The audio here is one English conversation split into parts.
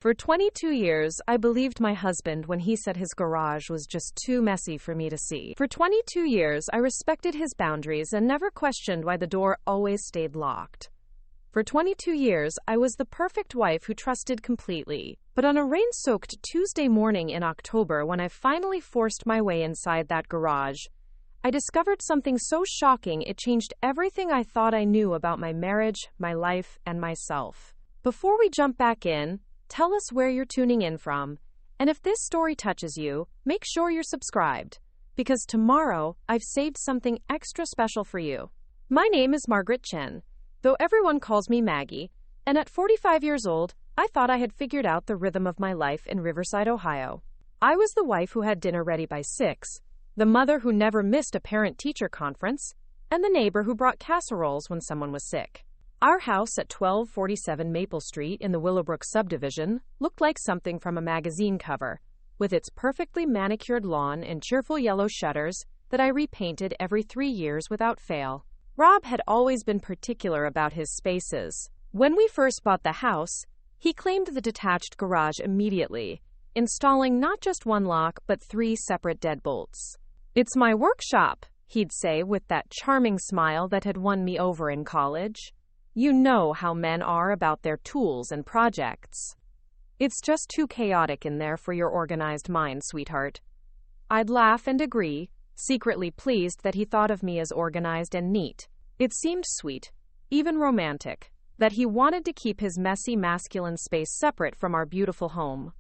For 22 years, I believed my husband when he said his garage was just too messy for me to see. For 22 years, I respected his boundaries and never questioned why the door always stayed locked. For 22 years, I was the perfect wife who trusted completely. But on a rain-soaked Tuesday morning in October, when I finally forced my way inside that garage, I discovered something so shocking it changed everything I thought I knew about my marriage, my life, and myself. Before we jump back in, tell us where you're tuning in from, and if this story touches you, make sure you're subscribed, because tomorrow I've saved something extra special for you. My name is Margaret Chen, though everyone calls me Maggie, and at 45 years old, I thought I had figured out the rhythm of my life in Riverside, Ohio. I was the wife who had dinner ready by 6, the mother who never missed a parent-teacher conference, and the neighbor who brought casseroles when someone was sick. Our house at 1247 Maple Street in the Willowbrook subdivision looked like something from a magazine cover, with its perfectly manicured lawn and cheerful yellow shutters that I repainted every 3 years without fail. Rob had always been particular about his spaces. When we first bought the house, he claimed the detached garage immediately, installing not just one lock but 3 separate deadbolts. "It's my workshop," he'd say with that charming smile that had won me over in college. "You know how men are about their tools and projects. It's just too chaotic in there for your organized mind, sweetheart." I'd laugh and agree, secretly pleased that he thought of me as organized and neat. It seemed sweet, even romantic, that he wanted to keep his messy masculine space separate from our beautiful home.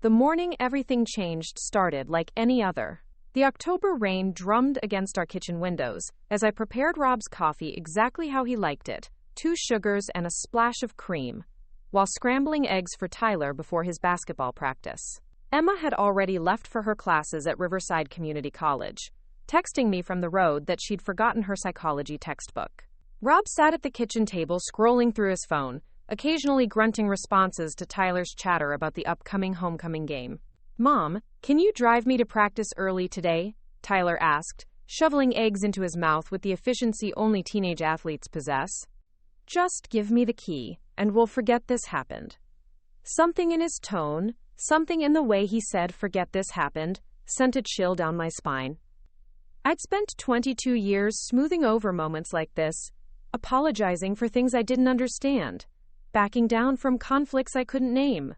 The morning everything changed started like any other. The October rain drummed against our kitchen windows as I prepared Rob's coffee exactly how he liked it, 2 sugars and a splash of cream, while scrambling eggs for Tyler before his basketball practice. Emma had already left for her classes at Riverside Community College, texting me from the road that she'd forgotten her psychology textbook. Rob sat at the kitchen table scrolling through his phone, occasionally grunting responses to Tyler's chatter about the upcoming homecoming game. "Mom, can you drive me to practice early today?" Tyler asked, shoveling eggs into his mouth with the efficiency only teenage athletes possess. "Just give me the key, and we'll forget this happened." Something in his tone, something in the way he said "forget this happened," sent a chill down my spine. I'd spent 22 years smoothing over moments like this, apologizing for things I didn't understand, backing down from conflicts I couldn't name.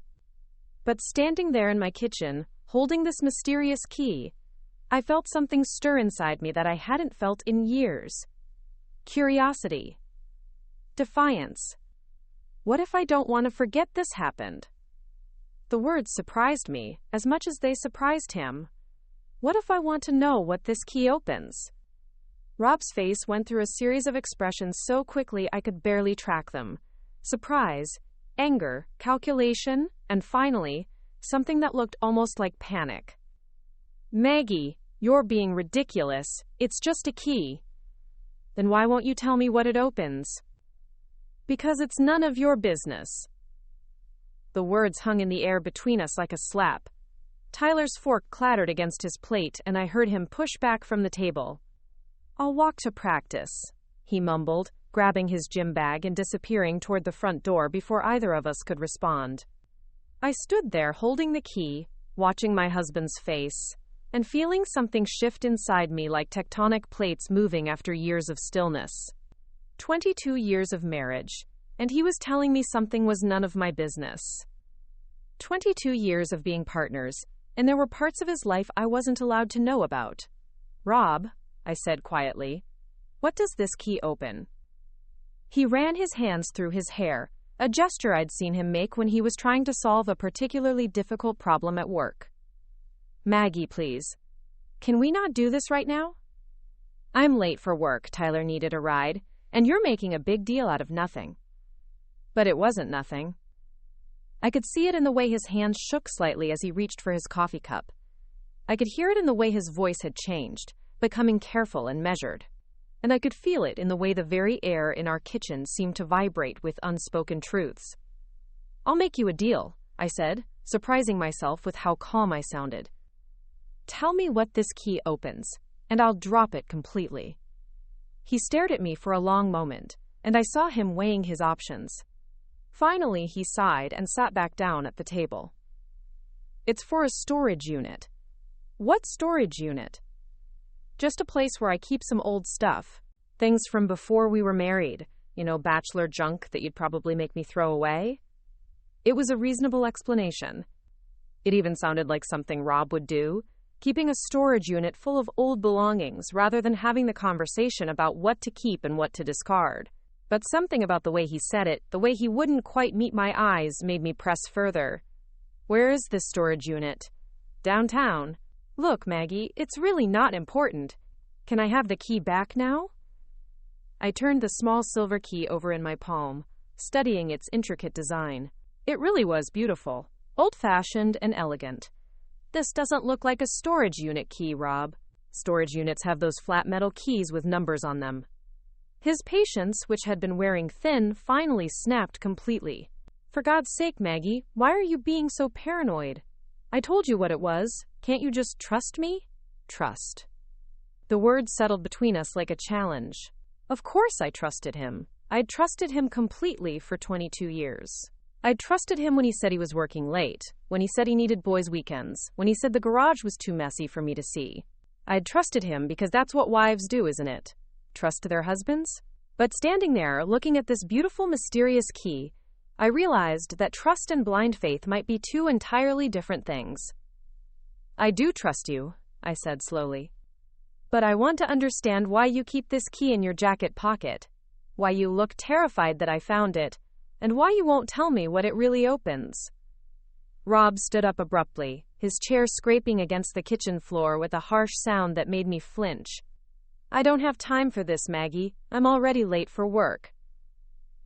But standing there in my kitchen, holding this mysterious key, I felt something stir inside me that I hadn't felt in years. Curiosity. Defiance. What if I don't want to forget this happened? The words surprised me as much as they surprised him. What if I want to know what this key opens? Rob's face went through a series of expressions so quickly I could barely track them. Surprise, anger, calculation, and finally, something that looked almost like panic. "Maggie, you're being ridiculous. It's just a key." "Then why won't you tell me what it opens?" "Because it's none of your business." The words hung in the air between us like a slap. Tyler's fork clattered against his plate and I heard him push back from the table. "I'll walk to practice," he mumbled, grabbing his gym bag and disappearing toward the front door before either of us could respond. I stood there holding the key, watching my husband's face, and feeling something shift inside me like tectonic plates moving after years of stillness. 22 years of marriage, and he was telling me something was none of my business. 22 years of being partners, and there were parts of his life I wasn't allowed to know about. "Rob," I said quietly, "what does this key open?" He ran his hands through his hair, a gesture I'd seen him make when he was trying to solve a particularly difficult problem at work. "Maggie, please. Can we not do this right now?" "I'm late for work," Tyler needed a ride, "and you're making a big deal out of nothing." But it wasn't nothing. I could see it in the way his hands shook slightly as he reached for his coffee cup. I could hear it in the way his voice had changed, becoming careful and measured. And I could feel it in the way the very air in our kitchen seemed to vibrate with unspoken truths. "I'll make you a deal," I said, surprising myself with how calm I sounded. "Tell me what this key opens, and I'll drop it completely." He stared at me for a long moment, and I saw him weighing his options. Finally, he sighed and sat back down at the table. It's for a storage unit. What storage unit? Just a place where I keep some old stuff. Things from before we were married. Bachelor junk that you'd probably make me throw away. It was a reasonable explanation. It even sounded like something Rob would do, keeping a storage unit full of old belongings rather than having the conversation about what to keep and what to discard. But something about the way he said it, the way he wouldn't quite meet my eyes, made me press further. Where is this storage unit? Downtown. Look, Maggie, it's really not important. Can I have the key back now? I turned the small silver key over in my palm, studying its intricate design. It really was beautiful, old-fashioned and elegant. This doesn't look like a storage unit key, Rob. Storage units have those flat metal keys with numbers on them. His patience, which had been wearing thin, finally snapped completely. For God's sake, Maggie, why are you being so paranoid? I told you what it was. Can't you just trust me? Trust. The word settled between us like a challenge. Of course I trusted him. I'd trusted him completely for 22 years. I'd trusted him when he said he was working late, when he said he needed boys' weekends, when he said the garage was too messy for me to see. I'd trusted him because that's what wives do, isn't it? Trust their husbands? But standing there, looking at this beautiful, mysterious key, I realized that trust and blind faith might be two entirely different things. I do trust you, I said slowly. But I want to understand why you keep this key in your jacket pocket, why you look terrified that I found it, and why you won't tell me what it really opens. Rob stood up abruptly, his chair scraping against the kitchen floor with a harsh sound that made me flinch. I don't have time for this, Maggie. I'm already late for work.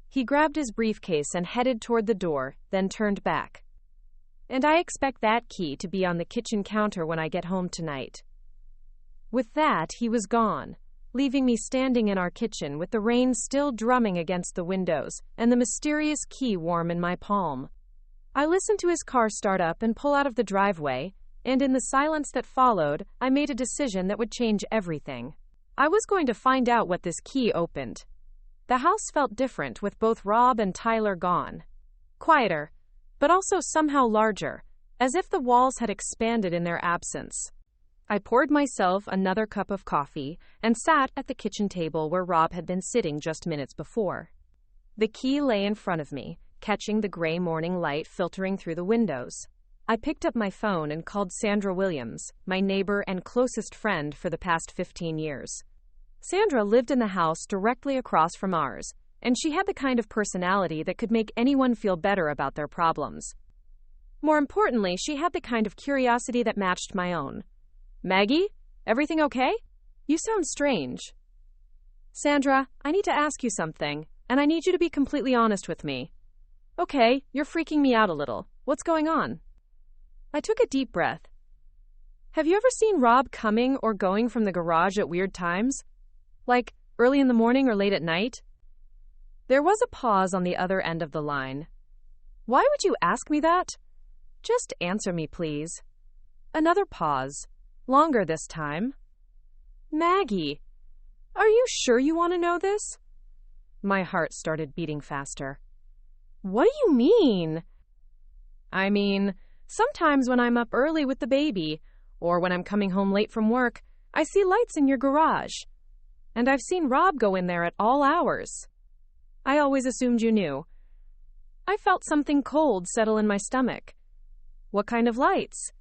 He grabbed his briefcase and headed toward the door, then turned back. And I expect that key to be on the kitchen counter when I get home tonight. With that, he was gone, leaving me standing in our kitchen with the rain still drumming against the windows and the mysterious key warm in my palm. I listened to his car start up and pull out of the driveway, and in the silence that followed, I made a decision that would change everything. I was going to find out what this key opened. The house felt different with both Rob and Tyler gone. Quieter, but also somehow larger, as if the walls had expanded in their absence. I poured myself another cup of coffee and sat at the kitchen table where Rob had been sitting just minutes before. The key lay in front of me, catching the gray morning light filtering through the windows. I picked up my phone and called Sandra Williams, my neighbor and closest friend for the past 15 years. Sandra lived in the house directly across from ours, and she had the kind of personality that could make anyone feel better about their problems. More importantly, she had the kind of curiosity that matched my own. Maggie, everything okay? You sound strange. Sandra, I need to ask you something, and I need you to be completely honest with me. Okay, you're freaking me out a little. What's going on? I took a deep breath. Have you ever seen Rob coming or going from the garage at weird times? Like early in the morning or late at night? There was a pause on the other end of the line. Why would you ask me that? Just answer me, please. Another pause. Longer this time. Maggie, are you sure you want to know this? My heart started beating faster. What do you mean? I mean, sometimes when I'm up early with the baby, or when I'm coming home late from work, I see lights in your garage. And I've seen Rob go in there at all hours. I always assumed you knew. I felt something cold settle in my stomach. What kind of lights?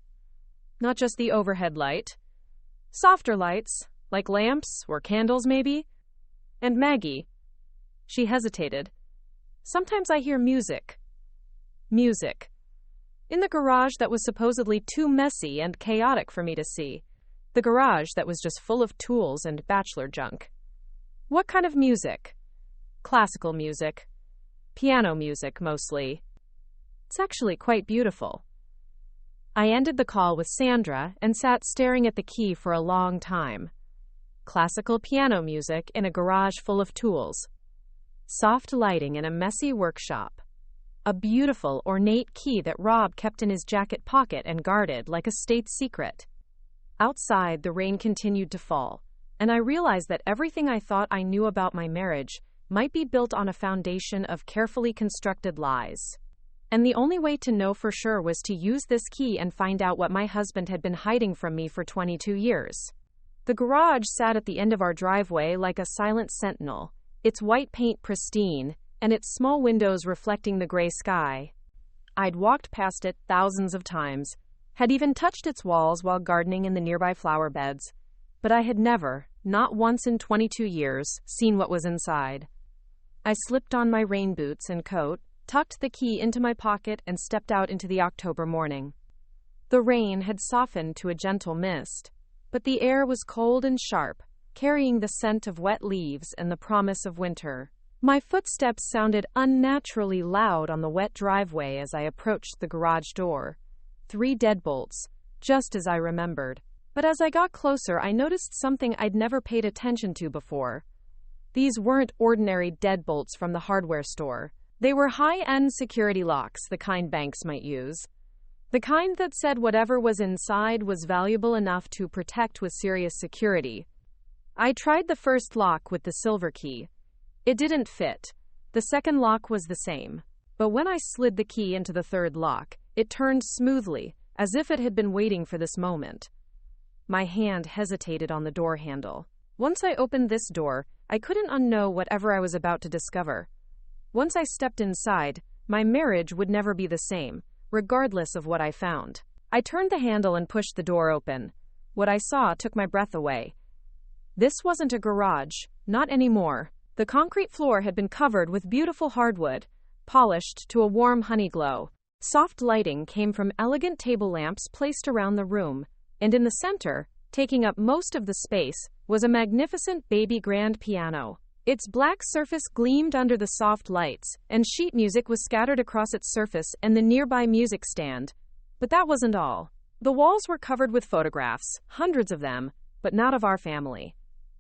Not just the overhead light. Softer lights, like lamps or candles maybe. And Maggie. She hesitated. Sometimes I hear music. Music. In the garage that was supposedly too messy and chaotic for me to see. The garage that was just full of tools and bachelor junk. What kind of music? Classical music. Piano music, mostly. It's actually quite beautiful. I ended the call with Sandra and sat staring at the key for a long time. Classical piano music in a garage full of tools. Soft lighting in a messy workshop. A beautiful, ornate key that Rob kept in his jacket pocket and guarded like a state secret. Outside, the rain continued to fall, and I realized that everything I thought I knew about my marriage might be built on a foundation of carefully constructed lies. And the only way to know for sure was to use this key and find out what my husband had been hiding from me for 22 years. The garage sat at the end of our driveway like a silent sentinel, its white paint pristine, and its small windows reflecting the gray sky. I'd walked past it thousands of times, had even touched its walls while gardening in the nearby flower beds, but I had never, not once in 22 years, seen what was inside. I slipped on my rain boots and coat, tucked the key into my pocket, and stepped out into the October morning. The rain had softened to a gentle mist, but the air was cold and sharp, carrying the scent of wet leaves and the promise of winter. My footsteps sounded unnaturally loud on the wet driveway as I approached the garage door. 3 deadbolts, just as I remembered. But as I got closer, I noticed something I'd never paid attention to before. These weren't ordinary deadbolts from the hardware store. They were high-end security locks, the kind banks might use. The kind that said whatever was inside was valuable enough to protect with serious security. I tried the first lock with the silver key. It didn't fit. The second lock was the same. But when I slid the key into the third lock, it turned smoothly, as if it had been waiting for this moment. My hand hesitated on the door handle. Once I opened this door, I couldn't unknow whatever I was about to discover. Once I stepped inside, my marriage would never be the same, regardless of what I found. I turned the handle and pushed the door open. What I saw took my breath away. This wasn't a garage, not anymore. The concrete floor had been covered with beautiful hardwood, polished to a warm honey glow. Soft lighting came from elegant table lamps placed around the room, and in the center, taking up most of the space, was a magnificent baby grand piano. Its black surface gleamed under the soft lights, and sheet music was scattered across its surface and the nearby music stand. But that wasn't all. The walls were covered with photographs, hundreds of them, but not of our family.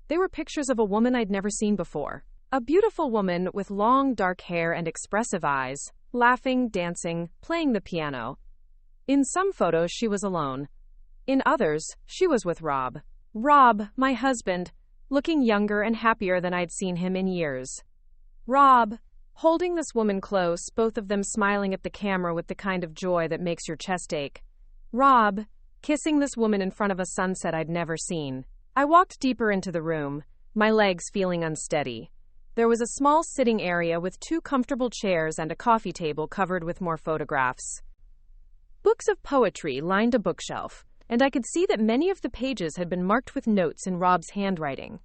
They were pictures of a woman I'd never seen before. A beautiful woman with long dark hair and expressive eyes, laughing, dancing, playing the piano. In some photos she was alone. In others, she was with Rob. Rob, my husband, looking younger and happier than I'd seen him in years. Rob, holding this woman close, both of them smiling at the camera with the kind of joy that makes your chest ache. Rob, kissing this woman in front of a sunset I'd never seen. I walked deeper into the room, my legs feeling unsteady. There was a small sitting area with 2 comfortable chairs and a coffee table covered with more photographs. Books of poetry lined a bookshelf, and I could see that many of the pages had been marked with notes in Rob's handwriting.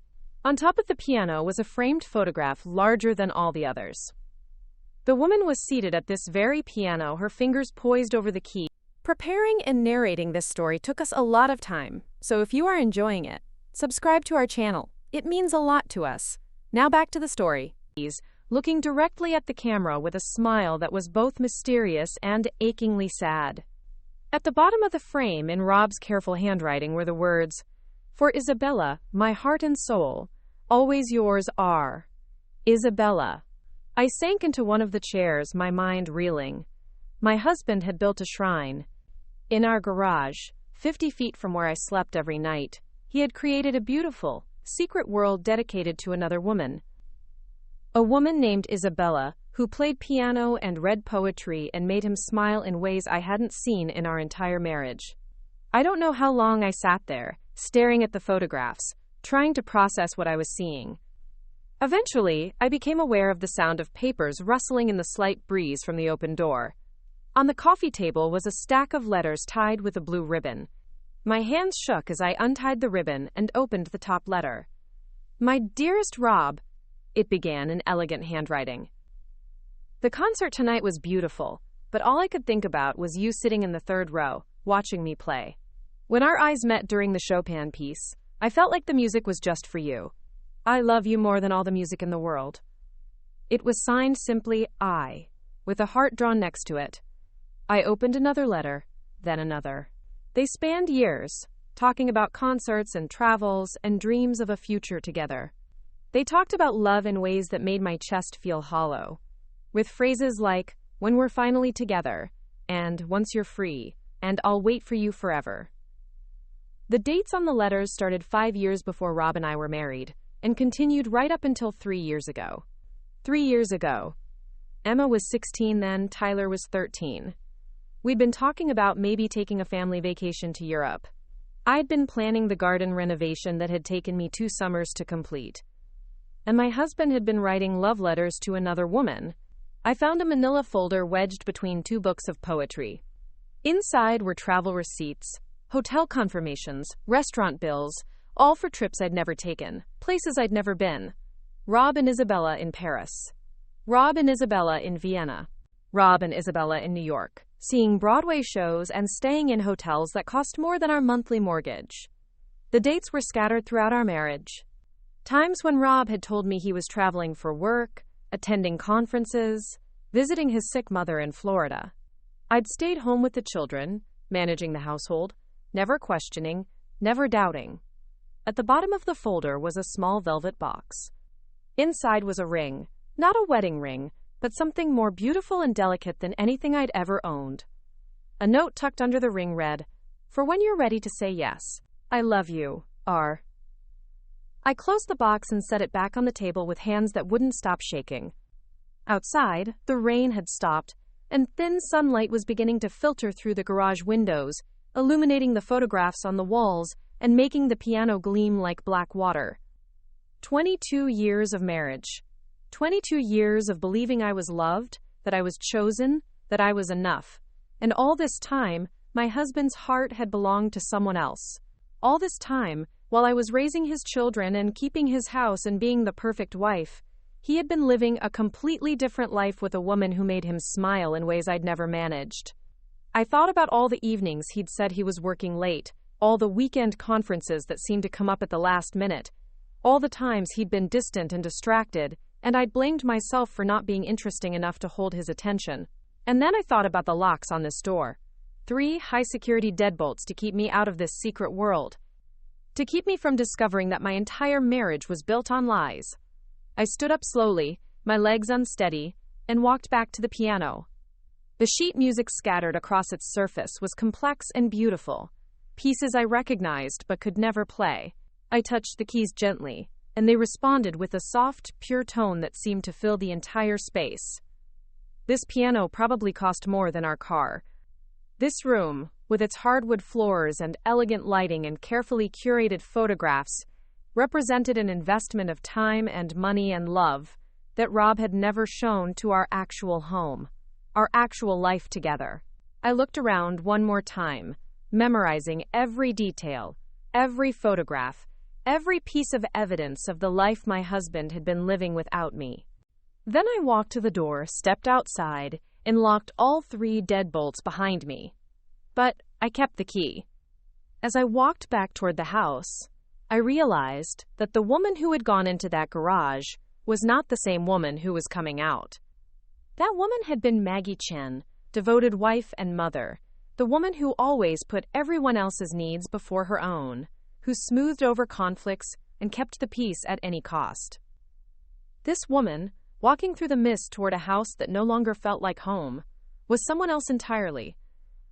On top of the piano was a framed photograph larger than all the others. The woman was seated at this very piano, her fingers poised over the key. Preparing and narrating this story took us a lot of time, so if you are enjoying it, subscribe to our channel. It means a lot to us. Now back to the story. Looking directly at the camera with a smile that was both mysterious and achingly sad. At the bottom of the frame in Rob's careful handwriting were the words, "For Isabella, my heart and soul, always yours are. Isabella." I sank into one of the chairs, my mind reeling. My husband had built a shrine. In our garage, 50 feet from where I slept every night, he had created a beautiful, secret world dedicated to another woman. A woman named Isabella, who played piano and read poetry and made him smile in ways I hadn't seen in our entire marriage. I don't know how long I sat there, staring at the photographs, trying to process what I was seeing. Eventually, I became aware of the sound of papers rustling in the slight breeze from the open door. On the coffee table was a stack of letters tied with a blue ribbon. My hands shook as I untied the ribbon and opened the top letter. "My dearest Rob," it began in elegant handwriting. "The concert tonight was beautiful, but all I could think about was you sitting in the third row, watching me play. When our eyes met during the Chopin piece, I felt like the music was just for you. I love you more than all the music in the world." It was signed simply I, with a heart drawn next to it. I opened another letter, then another. They spanned years, talking about concerts and travels and dreams of a future together. They talked about love in ways that made my chest feel hollow, with phrases like, "When we're finally together," and "Once you're free," and "I'll wait for you forever." The dates on the letters started 5 years before Rob and I were married, and continued right up until 3 years ago. 3 years ago. Emma was 16 then, Tyler was 13. We'd been talking about maybe taking a family vacation to Europe. I'd been planning the garden renovation that had taken me 2 summers to complete. And my husband had been writing love letters to another woman. I found a manila folder wedged between 2 books of poetry. Inside were travel receipts, hotel confirmations, restaurant bills, all for trips I'd never taken, places I'd never been. Rob and Isabella in Paris. Rob and Isabella in Vienna. Rob and Isabella in New York, seeing Broadway shows and staying in hotels that cost more than our monthly mortgage. The dates were scattered throughout our marriage. Times when Rob had told me he was traveling for work, attending conferences, visiting his sick mother in Florida. I'd stayed home with the children, managing the household, never questioning, never doubting. At the bottom of the folder was a small velvet box. Inside was a ring, not a wedding ring, but something more beautiful and delicate than anything I'd ever owned. A note tucked under the ring read, "For when you're ready to say yes, I love you, R." I closed the box and set it back on the table with hands that wouldn't stop shaking. Outside, the rain had stopped, and thin sunlight was beginning to filter through the garage windows, illuminating the photographs on the walls and making the piano gleam like black water. 22 years of marriage. 22 years of believing I was loved, that I was chosen, that I was enough. And all this time, my husband's heart had belonged to someone else. All this time, while I was raising his children and keeping his house and being the perfect wife, he had been living a completely different life with a woman who made him smile in ways I'd never managed. I thought about all the evenings he'd said he was working late, all the weekend conferences that seemed to come up at the last minute, all the times he'd been distant and distracted, and I'd blamed myself for not being interesting enough to hold his attention. And then I thought about the locks on this door. 3 high-security deadbolts to keep me out of this secret world. To keep me from discovering that my entire marriage was built on lies. I stood up slowly, my legs unsteady, and walked back to the piano. The sheet music scattered across its surface was complex and beautiful. Pieces I recognized but could never play. I touched the keys gently, and they responded with a soft, pure tone that seemed to fill the entire space. This piano probably cost more than our car. This room, with its hardwood floors and elegant lighting and carefully curated photographs, represented an investment of time and money and love that Rob had never shown to our actual home, our actual life together. I looked around one more time, memorizing every detail, every photograph, every piece of evidence of the life my husband had been living without me. Then I walked to the door, stepped outside, and locked all 3 deadbolts behind me. But I kept the key. As I walked back toward the house, I realized that the woman who had gone into that garage was not the same woman who was coming out. That woman had been Maggie Chen, devoted wife and mother, the woman who always put everyone else's needs before her own, who smoothed over conflicts and kept the peace at any cost. This woman, walking through the mist toward a house that no longer felt like home, was someone else entirely.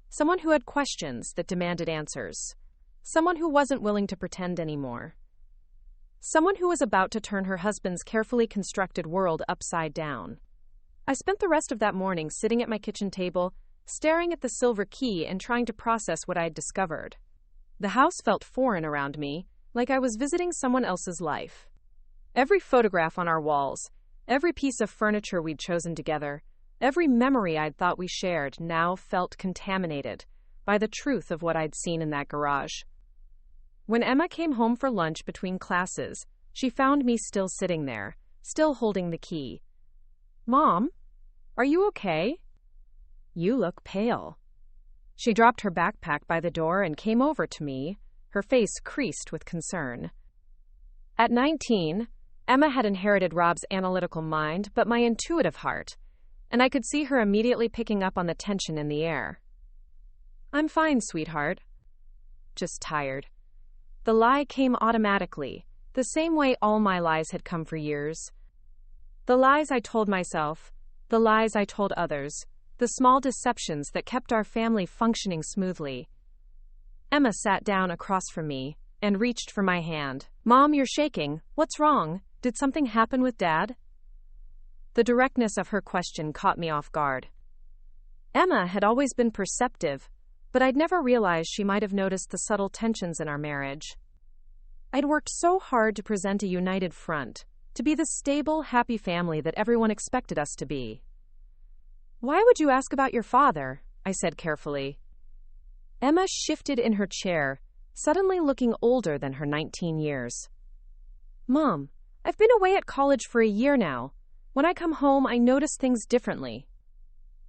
Someone who had questions that demanded answers. Someone who wasn't willing to pretend anymore. Someone who was about to turn her husband's carefully constructed world upside down. I spent the rest of that morning sitting at my kitchen table, staring at the silver key and trying to process what I had discovered. The house felt foreign around me, like I was visiting someone else's life. Every photograph on our walls, every piece of furniture we'd chosen together, every memory I'd thought we shared now felt contaminated by the truth of what I'd seen in that garage. When Emma came home for lunch between classes, she found me still sitting there, still holding the key. "Mom, are you okay? You look pale." She dropped her backpack by the door and came over to me, her face creased with concern. At 19, Emma had inherited Rob's analytical mind but my intuitive heart, and I could see her immediately picking up on the tension in the air. "I'm fine, sweetheart. Just tired." The lie came automatically, the same way all my lies had come for years. The lies I told myself, the lies I told others, the small deceptions that kept our family functioning smoothly. Emma sat down across from me and reached for my hand. "Mom, you're shaking. What's wrong? Did something happen with Dad?" The directness of her question caught me off guard. Emma had always been perceptive, but I'd never realized she might have noticed the subtle tensions in our marriage. I'd worked so hard to present a united front, to be the stable, happy family that everyone expected us to be. "Why would you ask about your father?" I said carefully. Emma shifted in her chair, suddenly looking older than her 19 years. "Mom, I've been away at college for a year now. When I come home, I notice things differently.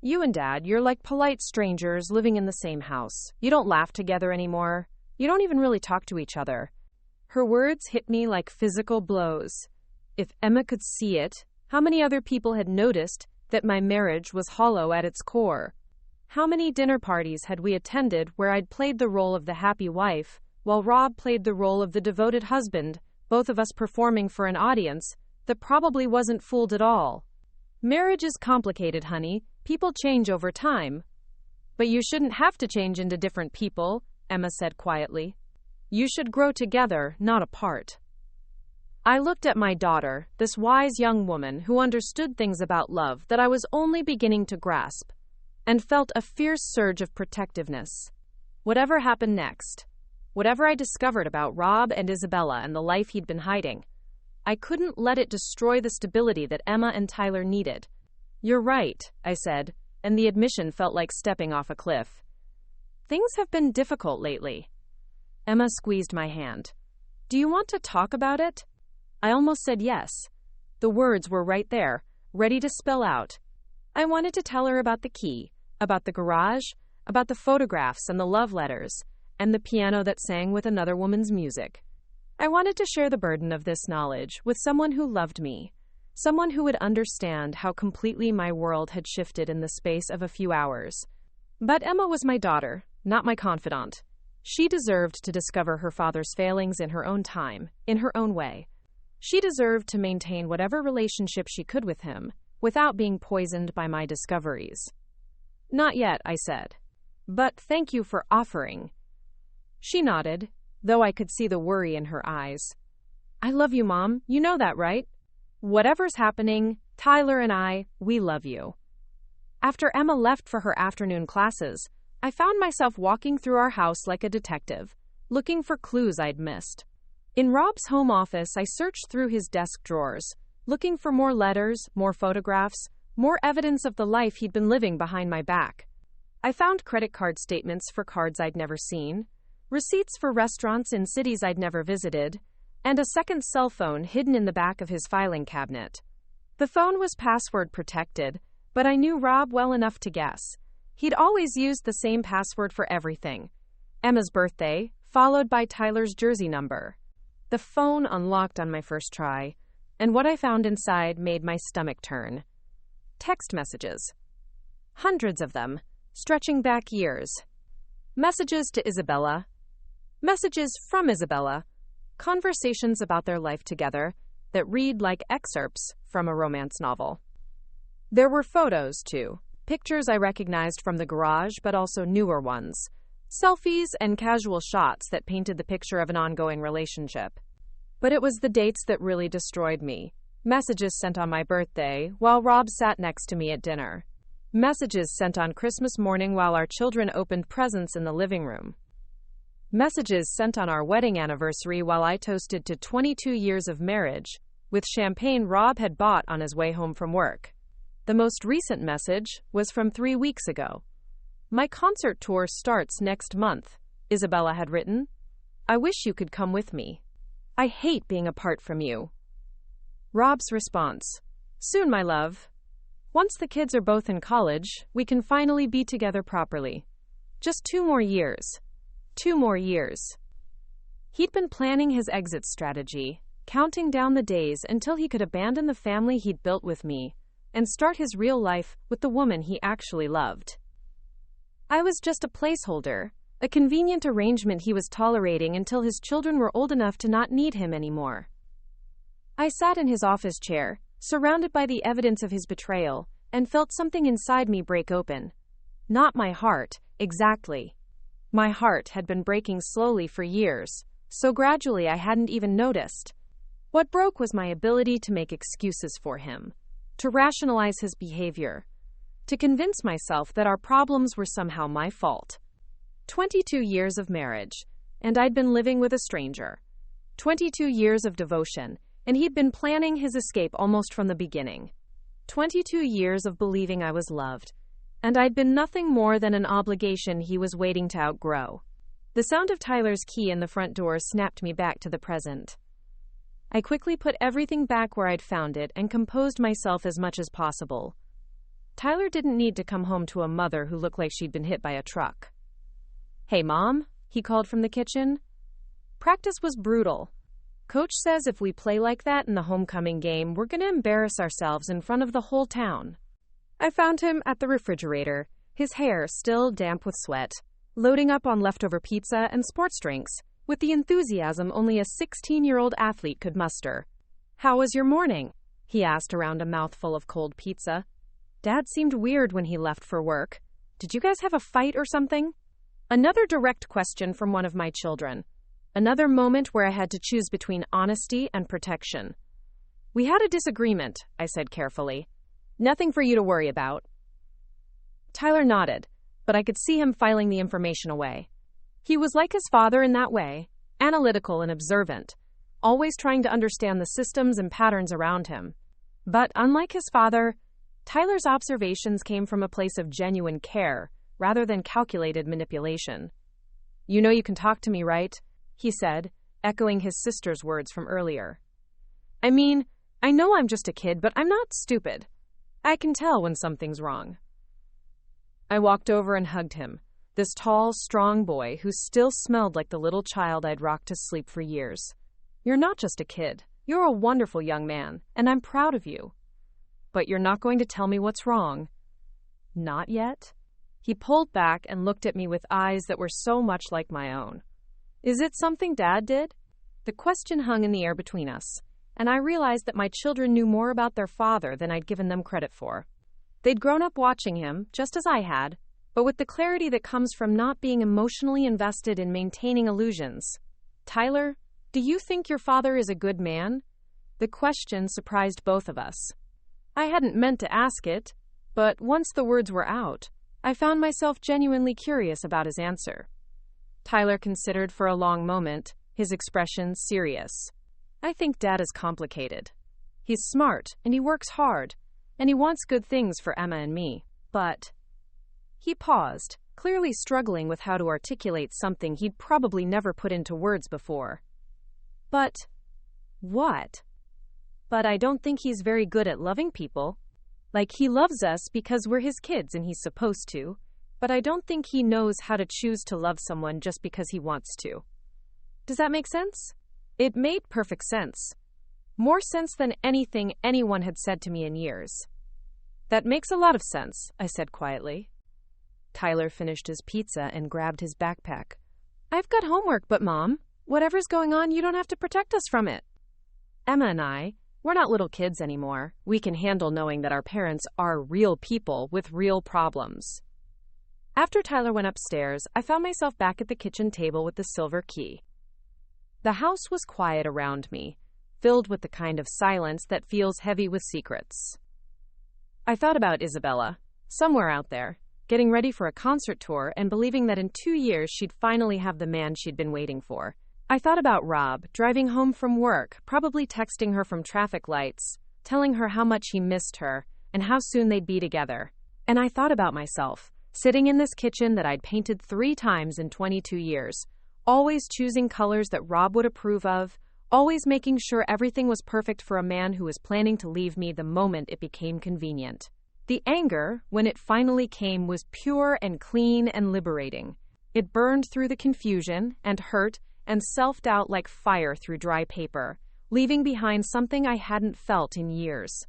You and Dad, you're like polite strangers living in the same house. You don't laugh together anymore. You don't even really talk to each other." Her words hit me like physical blows. If Emma could see it, how many other people had noticed that my marriage was hollow at its core? How many dinner parties had we attended where I'd played the role of the happy wife, while Rob played the role of the devoted husband, both of us performing for an audience that probably wasn't fooled at all? "Marriage is complicated, honey. People change over time." "But you shouldn't have to change into different people," Emma said quietly. "You should grow together, not apart." I looked at my daughter, this wise young woman who understood things about love that I was only beginning to grasp, and felt a fierce surge of protectiveness. Whatever happened next, whatever I discovered about Rob and Isabella and the life he'd been hiding, I couldn't let it destroy the stability that Emma and Tyler needed. "You're right," I said, and the admission felt like stepping off a cliff. "Things have been difficult lately." Emma squeezed my hand. "Do you want to talk about it?" I almost said yes. The words were right there, ready to spill out. I wanted to tell her about the key, about the garage, about the photographs and the love letters, and the piano that sang with another woman's music. I wanted to share the burden of this knowledge with someone who loved me, someone who would understand how completely my world had shifted in the space of a few hours. But Emma was my daughter, not my confidant. She deserved to discover her father's failings in her own time, in her own way. She deserved to maintain whatever relationship she could with him, without being poisoned by my discoveries. "Not yet," I said. "But thank you for offering." She nodded, though I could see the worry in her eyes. "I love you, Mom. You know that, right? Whatever's happening, Tyler and I, we love you." After Emma left for her afternoon classes, I found myself walking through our house like a detective, looking for clues I'd missed. In Rob's home office, I searched through his desk drawers, looking for more letters, more photographs, more evidence of the life he'd been living behind my back. I found credit card statements for cards I'd never seen, receipts for restaurants in cities I'd never visited, and a second cell phone hidden in the back of his filing cabinet. The phone was password protected, but I knew Rob well enough to guess. He'd always used the same password for everything. Emma's birthday, followed by Tyler's jersey number. The phone unlocked on my first try, and what I found inside made my stomach turn. Text messages. Hundreds of them, stretching back years. Messages to Isabella. Messages from Isabella. Conversations about their life together that read like excerpts from a romance novel. There were photos, too. Pictures I recognized from the garage, but also newer ones. Selfies and casual shots that painted the picture of an ongoing relationship. But it was the dates that really destroyed me. Messages sent on my birthday, while Rob sat next to me at dinner. Messages sent on Christmas morning while our children opened presents in the living room. Messages sent on our wedding anniversary while I toasted to 22 years of marriage, with champagne Rob had bought on his way home from work. The most recent message was from 3 weeks ago. "My concert tour starts next month," Isabella had written. "I wish you could come with me. I hate being apart from you." Rob's response: "Soon, my love. Once the kids are both in college, we can finally be together properly. Just 2 more years. 2 more years." He'd been planning his exit strategy, counting down the days until he could abandon the family he'd built with me and start his real life with the woman he actually loved. I was just a placeholder, a convenient arrangement he was tolerating until his children were old enough to not need him anymore. I sat in his office chair, surrounded by the evidence of his betrayal, and felt something inside me break open. Not my heart, exactly. My heart had been breaking slowly for years, so gradually I hadn't even noticed. What broke was my ability to make excuses for him. to rationalize his behavior, to convince myself that our problems were somehow my fault. 22 years of marriage, and I'd been living with a stranger. 22 years of devotion, and he'd been planning his escape almost from the beginning. 22 years of believing I was loved, and I'd been nothing more than an obligation he was waiting to outgrow. The sound of Tyler's key in the front door snapped me back to the present. I quickly put everything back where I'd found it and composed myself as much as possible. Tyler didn't need to come home to a mother who looked like she'd been hit by a truck. "Hey, Mom," he called from the kitchen. "Practice was brutal. Coach says if we play like that in the homecoming game, we're going to embarrass ourselves in front of the whole town." I found him at the refrigerator, his hair still damp with sweat, loading up on leftover pizza and sports drinks, with the enthusiasm only a 16-year-old athlete could muster. "How was your morning?" he asked around a mouthful of cold pizza. "Dad seemed weird when he left for work. Did you guys have a fight or something?" Another direct question from one of my children. Another moment where I had to choose between honesty and protection. "We had a disagreement," I said carefully. "Nothing for you to worry about." Tyler nodded, but I could see him filing the information away. He was like his father in that way, analytical and observant, always trying to understand the systems and patterns around him. But unlike his father, Tyler's observations came from a place of genuine care, rather than calculated manipulation. "You know you can talk to me, right?" he said, echoing his sister's words from earlier. "I mean, I know I'm just a kid, but I'm not stupid. I can tell when something's wrong." I walked over and hugged him, this tall, strong boy who still smelled like the little child I'd rocked to sleep for years. "You're not just a kid. You're a wonderful young man, and I'm proud of you. But you're not going to tell me what's wrong." "Not yet?" He pulled back and looked at me with eyes that were so much like my own. "Is it something Dad did?" The question hung in the air between us, and I realized that my children knew more about their father than I'd given them credit for. They'd grown up watching him, just as I had, but with the clarity that comes from not being emotionally invested in maintaining illusions. "Tyler, do you think your father is a good man?" The question surprised both of us. I hadn't meant to ask it, but once the words were out, I found myself genuinely curious about his answer. Tyler considered for a long moment, his expression serious. "I think Dad is complicated. He's smart, and he works hard, and he wants good things for Emma and me, but..." He paused, clearly struggling with how to articulate something he'd probably never put into words before. "But..." "What?" "But I don't think he's very good at loving people. Like, he loves us because we're his kids and he's supposed to, but I don't think he knows how to choose to love someone just because he wants to." Does that make sense? It made perfect sense. More sense than anything anyone had said to me in years. "That makes a lot of sense," I said quietly. Tyler finished his pizza and grabbed his backpack. "I've got homework, but Mom, whatever's going on, you don't have to protect us from it." Emma and I, we're not little kids anymore. We can handle knowing that our parents are real people with real problems. After Tyler went upstairs, I found myself back at the kitchen table with the silver key. The house was quiet around me, filled with the kind of silence that feels heavy with secrets. I thought about Isabella, somewhere out there, getting ready for a concert tour and believing that in 2 years she'd finally have the man she'd been waiting for. I thought about Rob, driving home from work, probably texting her from traffic lights, telling her how much he missed her, and how soon they'd be together. And I thought about myself, sitting in this kitchen that I'd painted 3 times in 22 years, always choosing colors that Rob would approve of, always making sure everything was perfect for a man who was planning to leave me the moment it became convenient. The anger, when it finally came, was pure and clean and liberating. It burned through the confusion and hurt and self-doubt like fire through dry paper, leaving behind something I hadn't felt in years.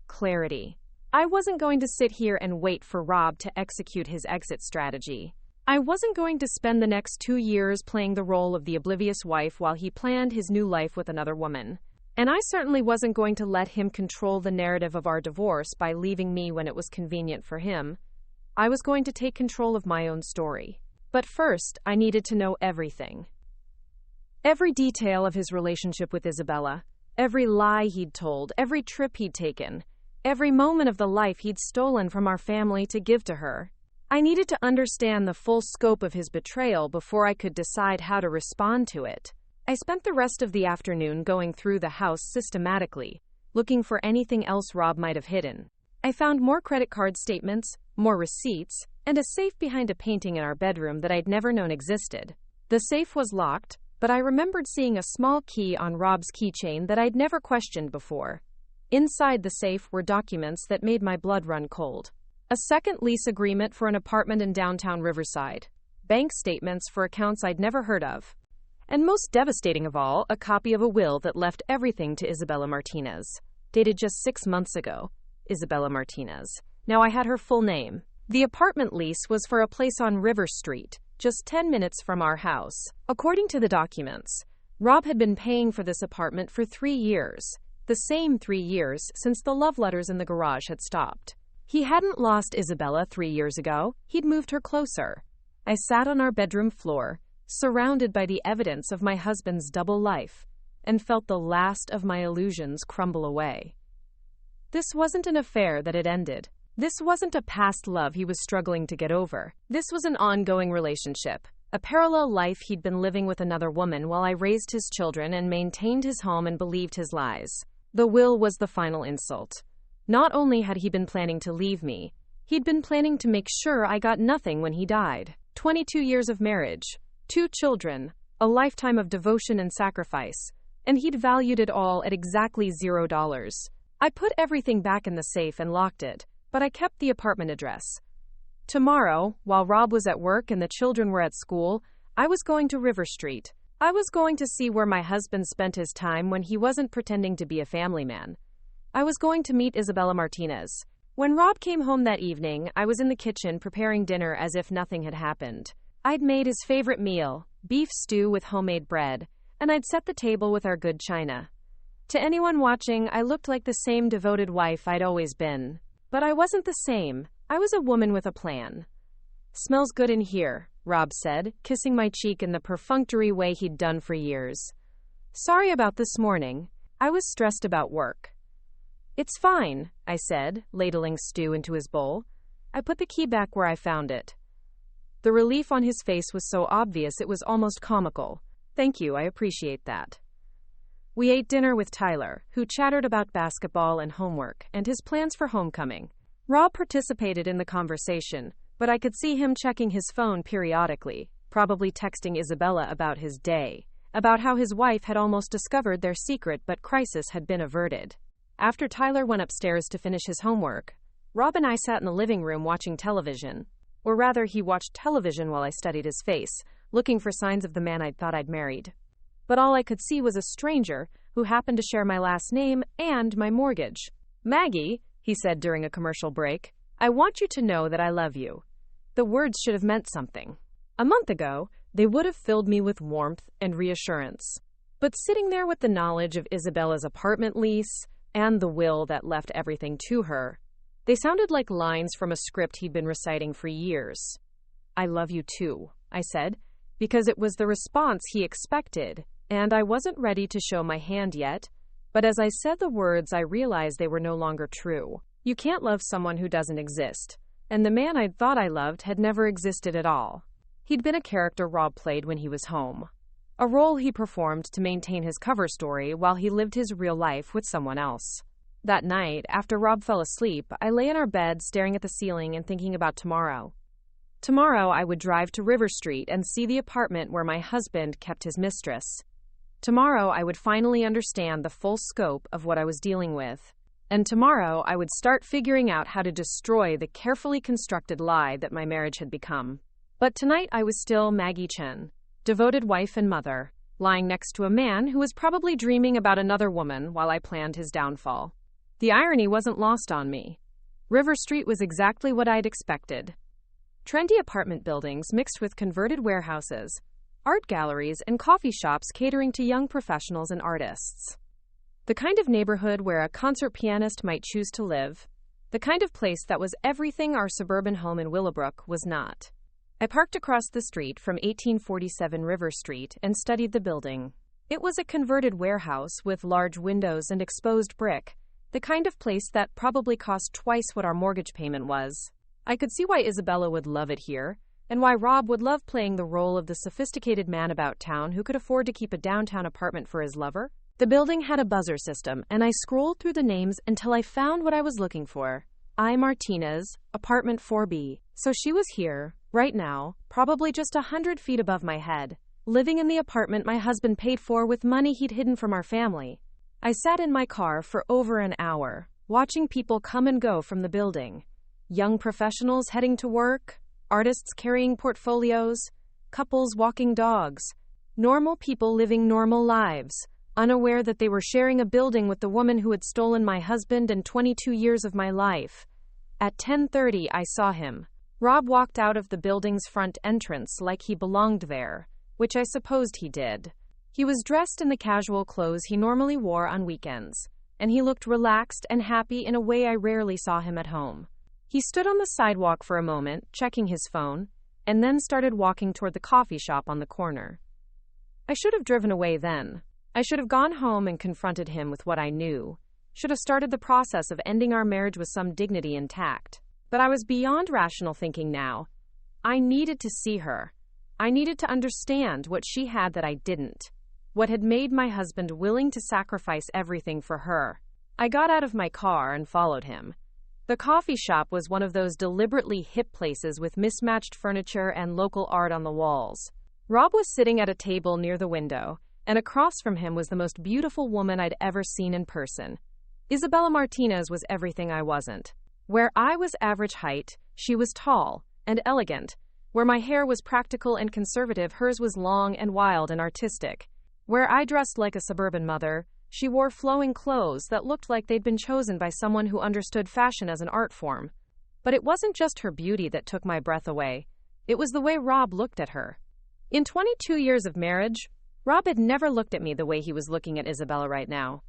Clarity. I wasn't going to sit here and wait for Rob to execute his exit strategy. I wasn't going to spend the next 2 years playing the role of the oblivious wife while he planned his new life with another woman. And I certainly wasn't going to let him control the narrative of our divorce by leaving me when it was convenient for him. I was going to take control of my own story. But first, I needed to know everything. Every detail of his relationship with Isabella, every lie he'd told, every trip he'd taken, every moment of the life he'd stolen from our family to give to her. I needed to understand the full scope of his betrayal before I could decide how to respond to it. I spent the rest of the afternoon going through the house systematically, looking for anything else Rob might have hidden. I found more credit card statements, more receipts, and a safe behind a painting in our bedroom that I'd never known existed. The safe was locked, but I remembered seeing a small key on Rob's keychain that I'd never questioned before. Inside the safe were documents that made my blood run cold. A second lease agreement for an apartment in downtown Riverside. Bank statements for accounts I'd never heard of. And most devastating of all, a copy of a will that left everything to Isabella Martinez. Dated just 6 months ago. Isabella Martinez. Now I had her full name. The apartment lease was for a place on River Street, just 10 minutes from our house. According to the documents, Rob had been paying for this apartment for 3 years. The same 3 years since the love letters in the garage had stopped. He hadn't lost Isabella 3 years ago. He'd moved her closer. I sat on our bedroom floor, surrounded by the evidence of my husband's double life, and felt the last of my illusions crumble away. This wasn't an affair that had ended. This wasn't a past love he was struggling to get over. This was an ongoing relationship, a parallel life he'd been living with another woman while I raised his children and maintained his home and believed his lies. The will was the final insult. Not only had he been planning to leave me, he'd been planning to make sure I got nothing when he died. 22 years of marriage, 2 children, a lifetime of devotion and sacrifice, and he'd valued it all at exactly $0. I put everything back in the safe and locked it, but I kept the apartment address. Tomorrow, while Rob was at work and the children were at school, I was going to River Street. I was going to see where my husband spent his time when he wasn't pretending to be a family man. I was going to meet Isabella Martinez. When Rob came home that evening, I was in the kitchen preparing dinner as if nothing had happened. I'd made his favorite meal, beef stew with homemade bread, and I'd set the table with our good china. To anyone watching, I looked like the same devoted wife I'd always been. But I wasn't the same. I was a woman with a plan. "Smells good in here," Rob said, kissing my cheek in the perfunctory way he'd done for years. "Sorry about this morning. I was stressed about work." "It's fine," I said, ladling stew into his bowl. I put the key back where I found it. The relief on his face was so obvious it was almost comical. "Thank you, I appreciate that." We ate dinner with Tyler, who chattered about basketball and homework, and his plans for homecoming. Rob participated in the conversation, but I could see him checking his phone periodically, probably texting Isabella about his day, about how his wife had almost discovered their secret but crisis had been averted. After Tyler went upstairs to finish his homework, Rob and I sat in the living room watching television. Or rather, he watched television while I studied his face, looking for signs of the man I'd thought I'd married. But all I could see was a stranger who happened to share my last name and my mortgage. "Maggie," he said during a commercial break, "I want you to know that I love you." The words should have meant something. A month ago, they would have filled me with warmth and reassurance. But sitting there with the knowledge of Isabella's apartment lease and the will that left everything to her, they sounded like lines from a script he'd been reciting for years. "I love you too," I said, because it was the response he expected, and I wasn't ready to show my hand yet, but as I said the words, I realized they were no longer true. You can't love someone who doesn't exist, and the man I'd thought I loved had never existed at all. He'd been a character Rob played when he was home, a role he performed to maintain his cover story while he lived his real life with someone else. That night, after Rob fell asleep, I lay in our bed staring at the ceiling and thinking about tomorrow. Tomorrow, I would drive to River Street and see the apartment where my husband kept his mistress. Tomorrow, I would finally understand the full scope of what I was dealing with. And tomorrow, I would start figuring out how to destroy the carefully constructed lie that my marriage had become. But tonight, I was still Maggie Chen, devoted wife and mother, lying next to a man who was probably dreaming about another woman while I planned his downfall. The irony wasn't lost on me. River Street was exactly what I'd expected. Trendy apartment buildings mixed with converted warehouses, art galleries, and coffee shops catering to young professionals and artists. The kind of neighborhood where a concert pianist might choose to live. The kind of place that was everything our suburban home in Willowbrook was not. I parked across the street from 1847 River Street and studied the building. It was a converted warehouse with large windows and exposed brick The kind of place that probably cost twice what our mortgage payment was. I could see why Isabella would love it here, and why Rob would love playing the role of the sophisticated man about town who could afford to keep a downtown apartment for his lover. The building had a buzzer system, and I scrolled through the names until I found what I was looking for. I. Martinez, apartment 4B. So she was here, right now, probably just 100 feet above my head, living in the apartment my husband paid for with money he'd hidden from our family. I sat in my car for over an hour, watching people come and go from the building. Young professionals heading to work, artists carrying portfolios, couples walking dogs, normal people living normal lives, unaware that they were sharing a building with the woman who had stolen my husband and 22 years of my life. At 10:30, I saw him. Rob walked out of the building's front entrance like he belonged there, which I supposed he did. He was dressed in the casual clothes he normally wore on weekends, and he looked relaxed and happy in a way I rarely saw him at home. He stood on the sidewalk for a moment, checking his phone, and then started walking toward the coffee shop on the corner. I should have driven away then. I should have gone home and confronted him with what I knew. Should have started the process of ending our marriage with some dignity intact. But I was beyond rational thinking now. I needed to see her. I needed to understand what she had that I didn't. What had made my husband willing to sacrifice everything for her. I got out of my car and followed him. The coffee shop was one of those deliberately hip places with mismatched furniture and local art on the walls. Rob was sitting at a table near the window, and across from him was the most beautiful woman I'd ever seen in person. Isabella Martinez was everything I wasn't. Where I was average height, she was tall and elegant. Where my hair was practical and conservative, hers was long and wild and artistic. Where I dressed like a suburban mother, she wore flowing clothes that looked like they'd been chosen by someone who understood fashion as an art form. But it wasn't just her beauty that took my breath away. It was the way Rob looked at her. In 22 years of marriage, Rob had never looked at me the way he was looking at Isabella right now.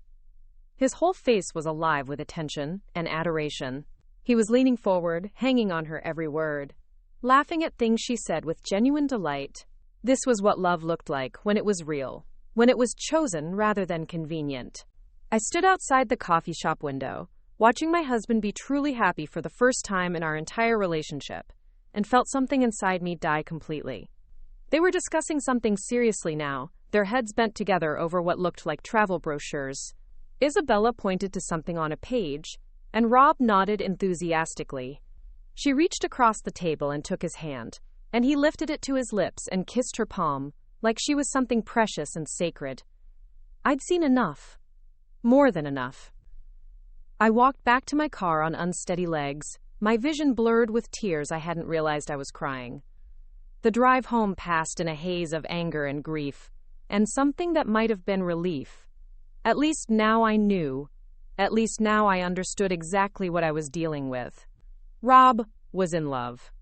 His whole face was alive with attention and adoration. He was leaning forward, hanging on her every word, laughing at things she said with genuine delight. This was what love looked like when it was real, when it was chosen rather than convenient. I stood outside the coffee shop window, watching my husband be truly happy for the first time in our entire relationship, and felt something inside me die completely. They were discussing something seriously now, their heads bent together over what looked like travel brochures. Isabella pointed to something on a page, and Rob nodded enthusiastically. She reached across the table and took his hand, and he lifted it to his lips and kissed her palm, like she was something precious and sacred. I'd seen enough. More than enough. I walked back to my car on unsteady legs, my vision blurred with tears I hadn't realized I was crying. The drive home passed in a haze of anger and grief, and something that might have been relief. At least now I knew. At least now I understood exactly what I was dealing with. Rob was in love.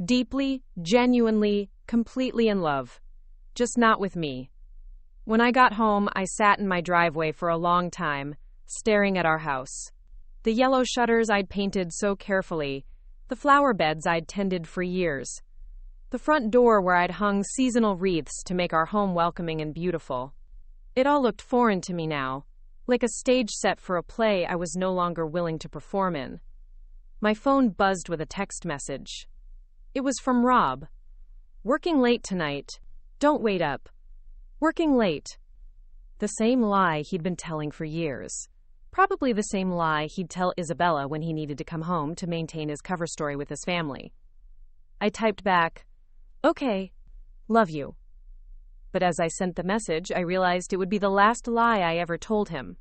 Deeply, genuinely, completely in love. Just not with me. When I got home, I sat in my driveway for a long time, staring at our house. The yellow shutters I'd painted so carefully, the flower beds I'd tended for years, the front door where I'd hung seasonal wreaths to make our home welcoming and beautiful. It all looked foreign to me now, like a stage set for a play I was no longer willing to perform in. My phone buzzed with a text message. It was from Rob. Working late tonight. Don't wait up. Working late. The same lie he'd been telling for years. Probably the same lie he'd tell Isabella when he needed to come home to maintain his cover story with his family. I typed back, "Okay, love you." But as I sent the message, I realized it would be the last lie I ever told him.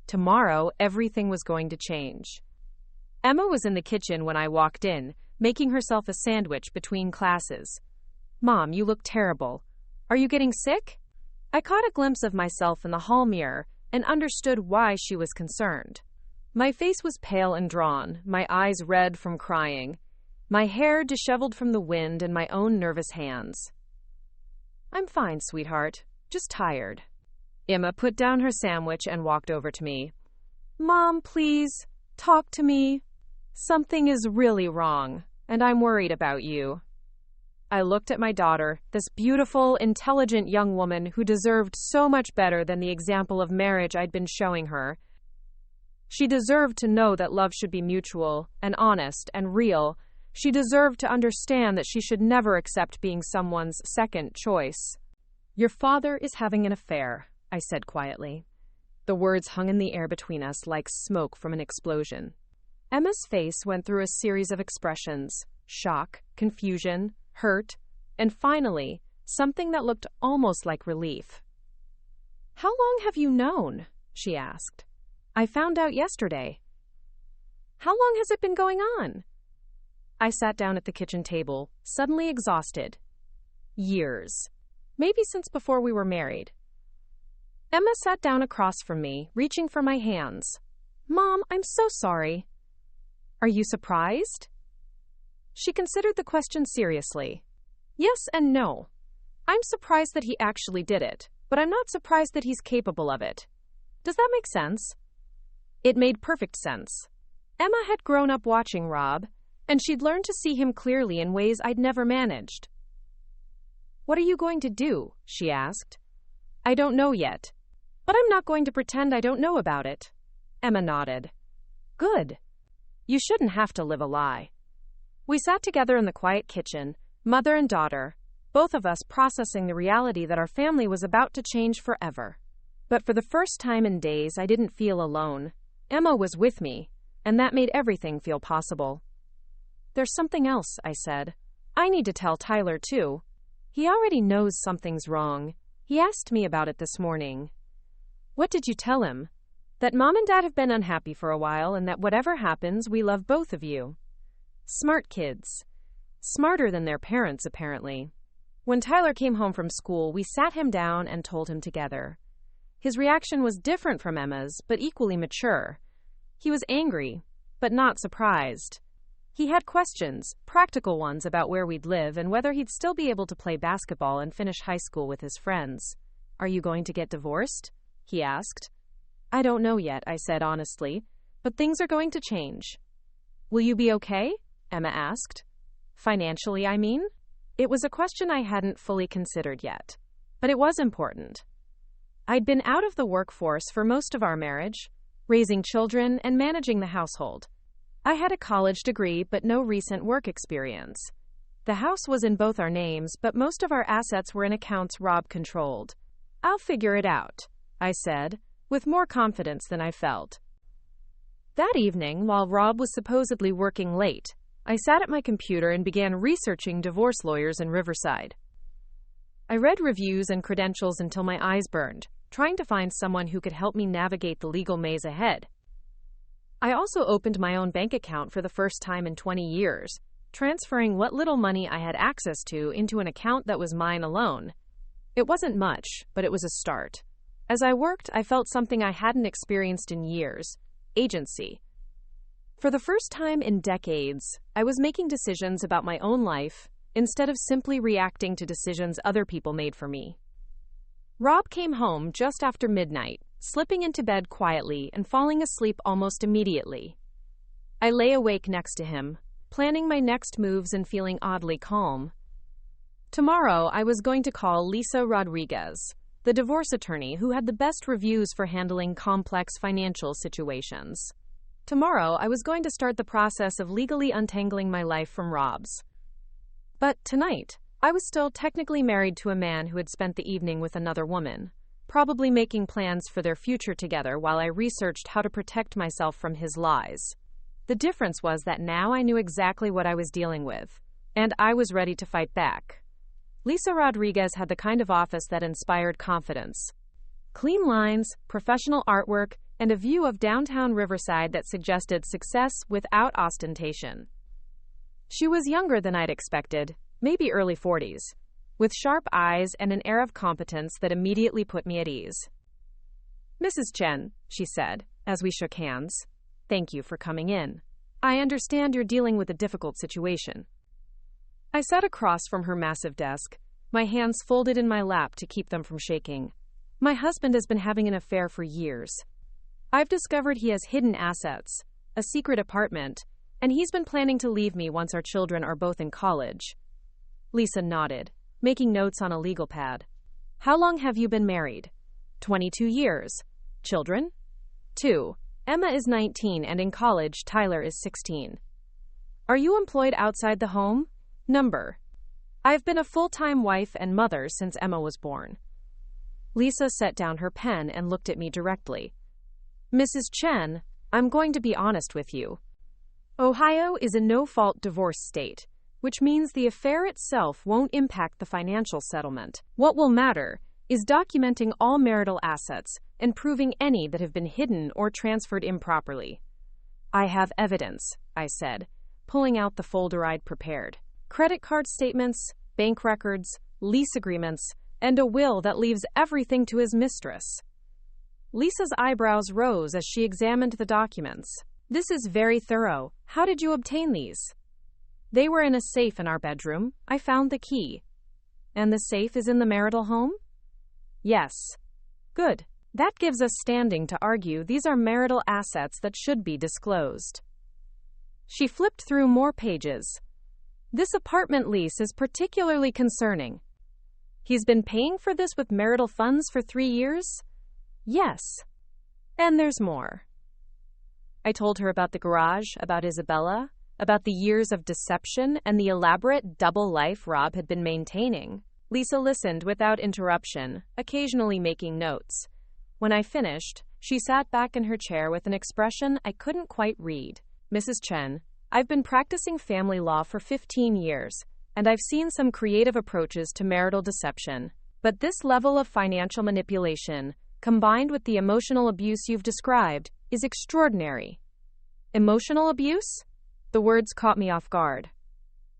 Tomorrow, everything was going to change. Emma was in the kitchen when I walked in, making herself a sandwich between classes. "Mom, you look terrible. Are you getting sick?" I caught a glimpse of myself in the hall mirror and understood why she was concerned. My face was pale and drawn, my eyes red from crying, my hair disheveled from the wind and my own nervous hands. "I'm fine, sweetheart. Just tired." Emma put down her sandwich and walked over to me. "Mom, please, talk to me. Something is really wrong, and I'm worried about you." I looked at my daughter, this beautiful, intelligent young woman who deserved so much better than the example of marriage I'd been showing her. She deserved to know that love should be mutual and honest and real. She deserved to understand that she should never accept being someone's second choice. "Your father is having an affair," I said quietly. The words hung in the air between us like smoke from an explosion. Emma's face went through a series of expressions: shock, confusion, hurt, and finally, something that looked almost like relief. "How long have you known?" she asked. "I found out yesterday." "How long has it been going on?" I sat down at the kitchen table, suddenly exhausted. "Years. Maybe since before we were married." Emma sat down across from me, reaching for my hands. "Mom, I'm so sorry." "Are you surprised?" She considered the question seriously. "Yes and no. I'm surprised that he actually did it, but I'm not surprised that he's capable of it. Does that make sense?" It made perfect sense. Emma had grown up watching Rob, and she'd learned to see him clearly in ways I'd never managed. "What are you going to do?" she asked. "I don't know yet, but I'm not going to pretend I don't know about it." Emma nodded. "Good. You shouldn't have to live a lie." We sat together in the quiet kitchen, mother and daughter, both of us processing the reality that our family was about to change forever. But for the first time in days, I didn't feel alone. Emma was with me, and that made everything feel possible. "There's something else," I said. "I need to tell Tyler, too. He already knows something's wrong. He asked me about it this morning." "What did you tell him?" "That Mom and Dad have been unhappy for a while, and that whatever happens, we love both of you." Smart kids. Smarter than their parents, apparently. When Tyler came home from school, we sat him down and told him together. His reaction was different from Emma's, but equally mature. He was angry, but not surprised. He had questions, practical ones, about where we'd live and whether he'd still be able to play basketball and finish high school with his friends. "Are you going to get divorced?" he asked. "I don't know yet," I said honestly, "but things are going to change." "Will you be okay?" Emma asked. "Financially, I mean?" It was a question I hadn't fully considered yet, but it was important. I'd been out of the workforce for most of our marriage, raising children and managing the household. I had a college degree, but no recent work experience. The house was in both our names, but most of our assets were in accounts Rob controlled. "I'll figure it out," I said, with more confidence than I felt. That evening, while Rob was supposedly working late, I sat at my computer and began researching divorce lawyers in Riverside. I read reviews and credentials until my eyes burned, trying to find someone who could help me navigate the legal maze ahead. I also opened my own bank account for the first time in 20 years, transferring what little money I had access to into an account that was mine alone. It wasn't much, but it was a start. As I worked, I felt something I hadn't experienced in years: agency. For the first time in decades, I was making decisions about my own life instead of simply reacting to decisions other people made for me. Rob came home just after midnight, slipping into bed quietly and falling asleep almost immediately. I lay awake next to him, planning my next moves and feeling oddly calm. Tomorrow, I was going to call Lisa Rodriguez, the divorce attorney who had the best reviews for handling complex financial situations. Tomorrow, I was going to start the process of legally untangling my life from Rob's. But tonight, I was still technically married to a man who had spent the evening with another woman, probably making plans for their future together while I researched how to protect myself from his lies. The difference was that now I knew exactly what I was dealing with, and I was ready to fight back. Lisa Rodriguez had the kind of office that inspired confidence. Clean lines, professional artwork, and a view of downtown Riverside that suggested success without ostentation. She was younger than I'd expected, maybe early 40s, with sharp eyes and an air of competence that immediately put me at ease. "Mrs. Chen," she said, as we shook hands, "thank you for coming in. I understand you're dealing with a difficult situation." I sat across from her massive desk, my hands folded in my lap to keep them from shaking. "My husband has been having an affair for years. I've discovered he has hidden assets, a secret apartment, and he's been planning to leave me once our children are both in college." Lisa nodded, making notes on a legal pad. "How long have you been married?" 22 years. "Children?" 2. Emma is 19 and in college. Tyler is 16. Are you employed outside the home? Number. I've been a full-time wife and mother since Emma was born. Lisa set down her pen and looked at me directly. Mrs. Chen, I'm going to be honest with you. Ohio is a no-fault divorce state, which means the affair itself won't impact the financial settlement. What will matter is documenting all marital assets and proving any that have been hidden or transferred improperly. I have evidence, I said, pulling out the folder I'd prepared. Credit card statements, bank records, lease agreements, and a will that leaves everything to his mistress. Lisa's eyebrows rose as she examined the documents. This is very thorough. How did you obtain these? They were in a safe in our bedroom. I found the key. And the safe is in the marital home? Yes. Good. That gives us standing to argue these are marital assets that should be disclosed. She flipped through more pages. This apartment lease is particularly concerning. He's been paying for this with marital funds for 3 years? Yes. And there's more. I told her about the garage, about Isabella, about the years of deception and the elaborate double life Rob had been maintaining. Lisa listened without interruption, occasionally making notes. When I finished, she sat back in her chair with an expression I couldn't quite read. Mrs. Chen, I've been practicing family law for 15 years, and I've seen some creative approaches to marital deception. But this level of financial manipulation, combined with the emotional abuse you've described, is extraordinary. Emotional abuse? The words caught me off guard.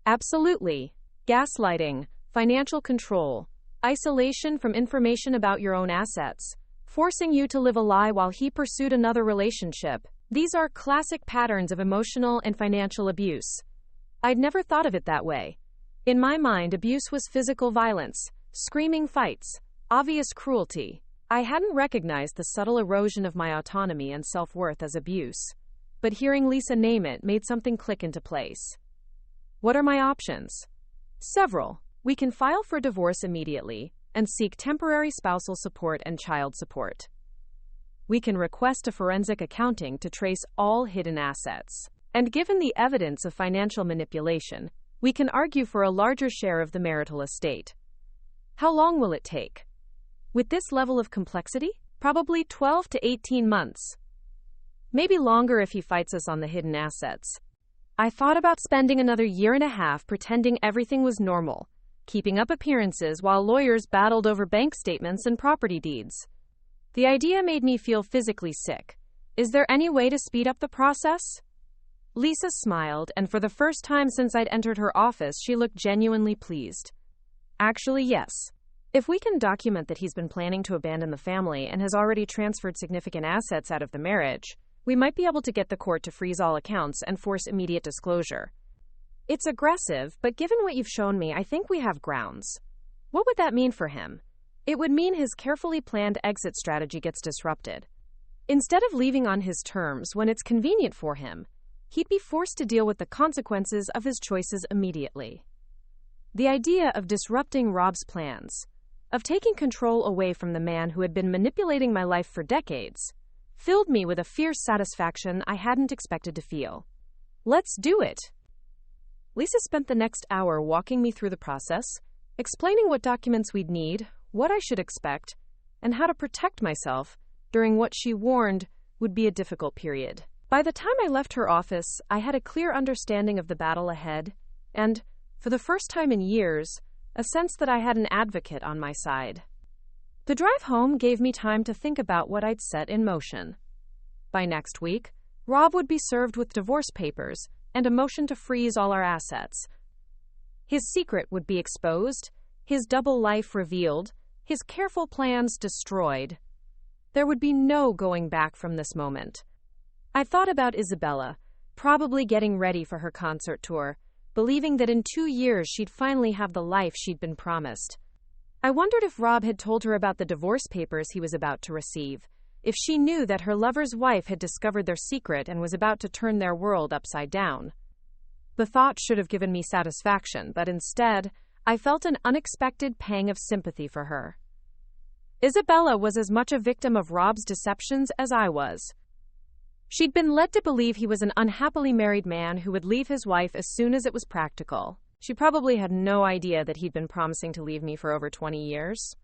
Absolutely. Gaslighting, financial control, isolation from information about your own assets, forcing you to live a lie while he pursued another relationship. These are classic patterns of emotional and financial abuse. I'd never thought of it that way. In my mind, abuse was physical violence, screaming fights, obvious cruelty. I hadn't recognized the subtle erosion of my autonomy and self-worth as abuse. But hearing Lisa name it made something click into place. What are my options? Several. We can file for divorce immediately and seek temporary spousal support and child support. We can request a forensic accounting to trace all hidden assets. And given the evidence of financial manipulation, we can argue for a larger share of the marital estate. How long will it take? With this level of complexity? Probably 12 to 18 months. Maybe longer if he fights us on the hidden assets. I thought about spending another 1.5 years pretending everything was normal, keeping up appearances while lawyers battled over bank statements and property deeds. The idea made me feel physically sick. Is there any way to speed up the process? Lisa smiled, and for the first time since I'd entered her office, she looked genuinely pleased. Actually, yes. If we can document that he's been planning to abandon the family and has already transferred significant assets out of the marriage, we might be able to get the court to freeze all accounts and force immediate disclosure. It's aggressive, but given what you've shown me, I think we have grounds. What would that mean for him? It would mean his carefully planned exit strategy gets disrupted. Instead of leaving on his terms when it's convenient for him, he'd be forced to deal with the consequences of his choices immediately. The idea of disrupting Rob's plans, of taking control away from the man who had been manipulating my life for decades, filled me with a fierce satisfaction I hadn't expected to feel. Let's do it. Lisa spent the next hour walking me through the process, explaining what documents we'd need, what I should expect, and how to protect myself during what she warned would be a difficult period. By the time I left her office, I had a clear understanding of the battle ahead, and, for the first time in years, a sense that I had an advocate on my side. The drive home gave me time to think about what I'd set in motion. By next week, Rob would be served with divorce papers and a motion to freeze all our assets. His secret would be exposed, his double life revealed, his careful plans destroyed. There would be no going back from this moment. I thought about Isabella, probably getting ready for her concert tour, believing that in 2 years she'd finally have the life she'd been promised. I wondered if Rob had told her about the divorce papers he was about to receive, if she knew that her lover's wife had discovered their secret and was about to turn their world upside down. The thought should have given me satisfaction, but instead, I felt an unexpected pang of sympathy for her. Isabella was as much a victim of Rob's deceptions as I was. She'd been led to believe he was an unhappily married man who would leave his wife as soon as it was practical. She probably had no idea that he'd been promising to leave me for over 20 years.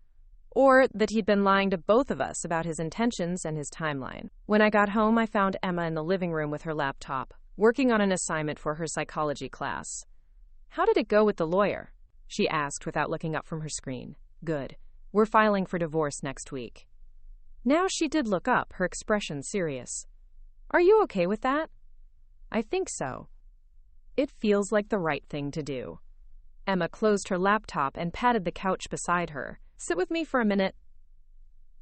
Or that he'd been lying to both of us about his intentions and his timeline. When I got home, I found Emma in the living room with her laptop, working on an assignment for her psychology class. "How did it go with the lawyer?" she asked without looking up from her screen. "Good. We're filing for divorce next week." Now she did look up, her expression serious. "Are you okay with that?" "I think so. It feels like the right thing to do." Emma closed her laptop and patted the couch beside her. "Sit with me for a minute."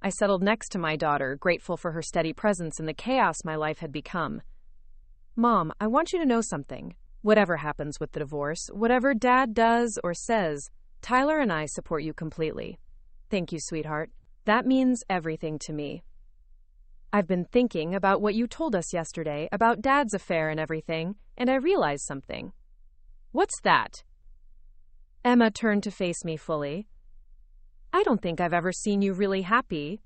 I settled next to my daughter, grateful for her steady presence in the chaos my life had become. "Mom, I want you to know something. Whatever happens with the divorce, whatever Dad does or says, Tyler and I support you completely." "Thank you, sweetheart. That means everything to me. I've been thinking about what you told us yesterday about Dad's affair and everything, and I realized something." "What's that?" Emma turned to face me fully. "I don't think I've ever seen you really happy.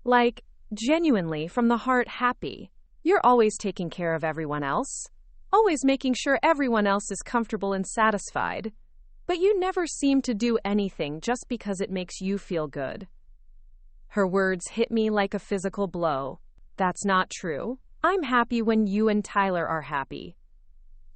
Like, genuinely, from the heart happy. You're always taking care of everyone else. Always making sure everyone else is comfortable and satisfied. But you never seem to do anything just because it makes you feel good." Her words hit me like a physical blow. "That's not true. I'm happy when you and Tyler are happy."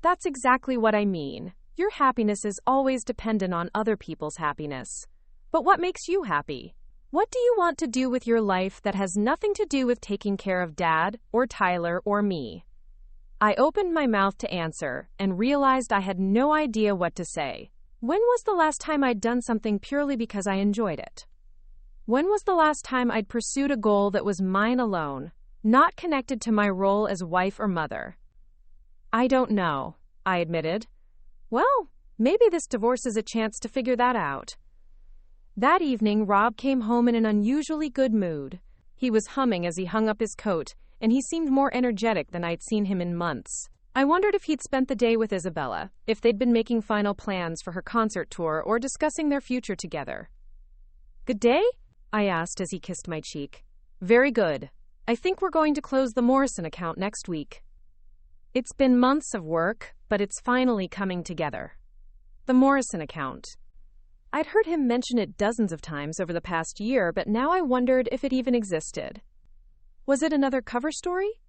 "That's exactly what I mean. Your happiness is always dependent on other people's happiness. But what makes you happy? What do you want to do with your life that has nothing to do with taking care of Dad, or Tyler, or me?" I opened my mouth to answer, and realized I had no idea what to say. When was the last time I'd done something purely because I enjoyed it? When was the last time I'd pursued a goal that was mine alone, not connected to my role as wife or mother? "I don't know," I admitted. "Well, maybe this divorce is a chance to figure that out." That evening, Rob came home in an unusually good mood. He was humming as he hung up his coat, and he seemed more energetic than I'd seen him in months. I wondered if he'd spent the day with Isabella, if they'd been making final plans for her concert tour or discussing their future together. "Good day?" I asked as he kissed my cheek. "Very good. I think we're going to close the Morrison account next week. It's been months of work, but it's finally coming together." The Morrison account. I'd heard him mention it dozens of times over the past year, but now I wondered if it even existed. Was it another cover story?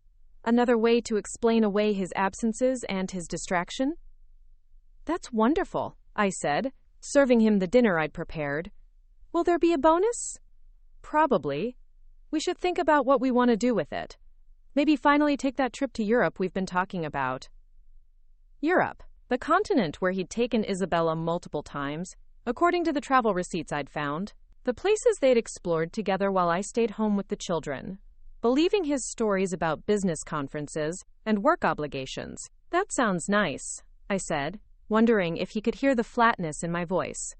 Another way to explain away his absences and his distraction? "That's wonderful," I said, serving him the dinner I'd prepared. "Will there be a bonus?" "Probably. We should think about what we want to do with it. Maybe finally take that trip to Europe we've been talking about." Europe, the continent where he'd taken Isabella multiple times, according to the travel receipts I'd found. The places they'd explored together while I stayed home with the children. Believing his stories about business conferences and work obligations. "That sounds nice," I said, wondering if he could hear the flatness in my voice.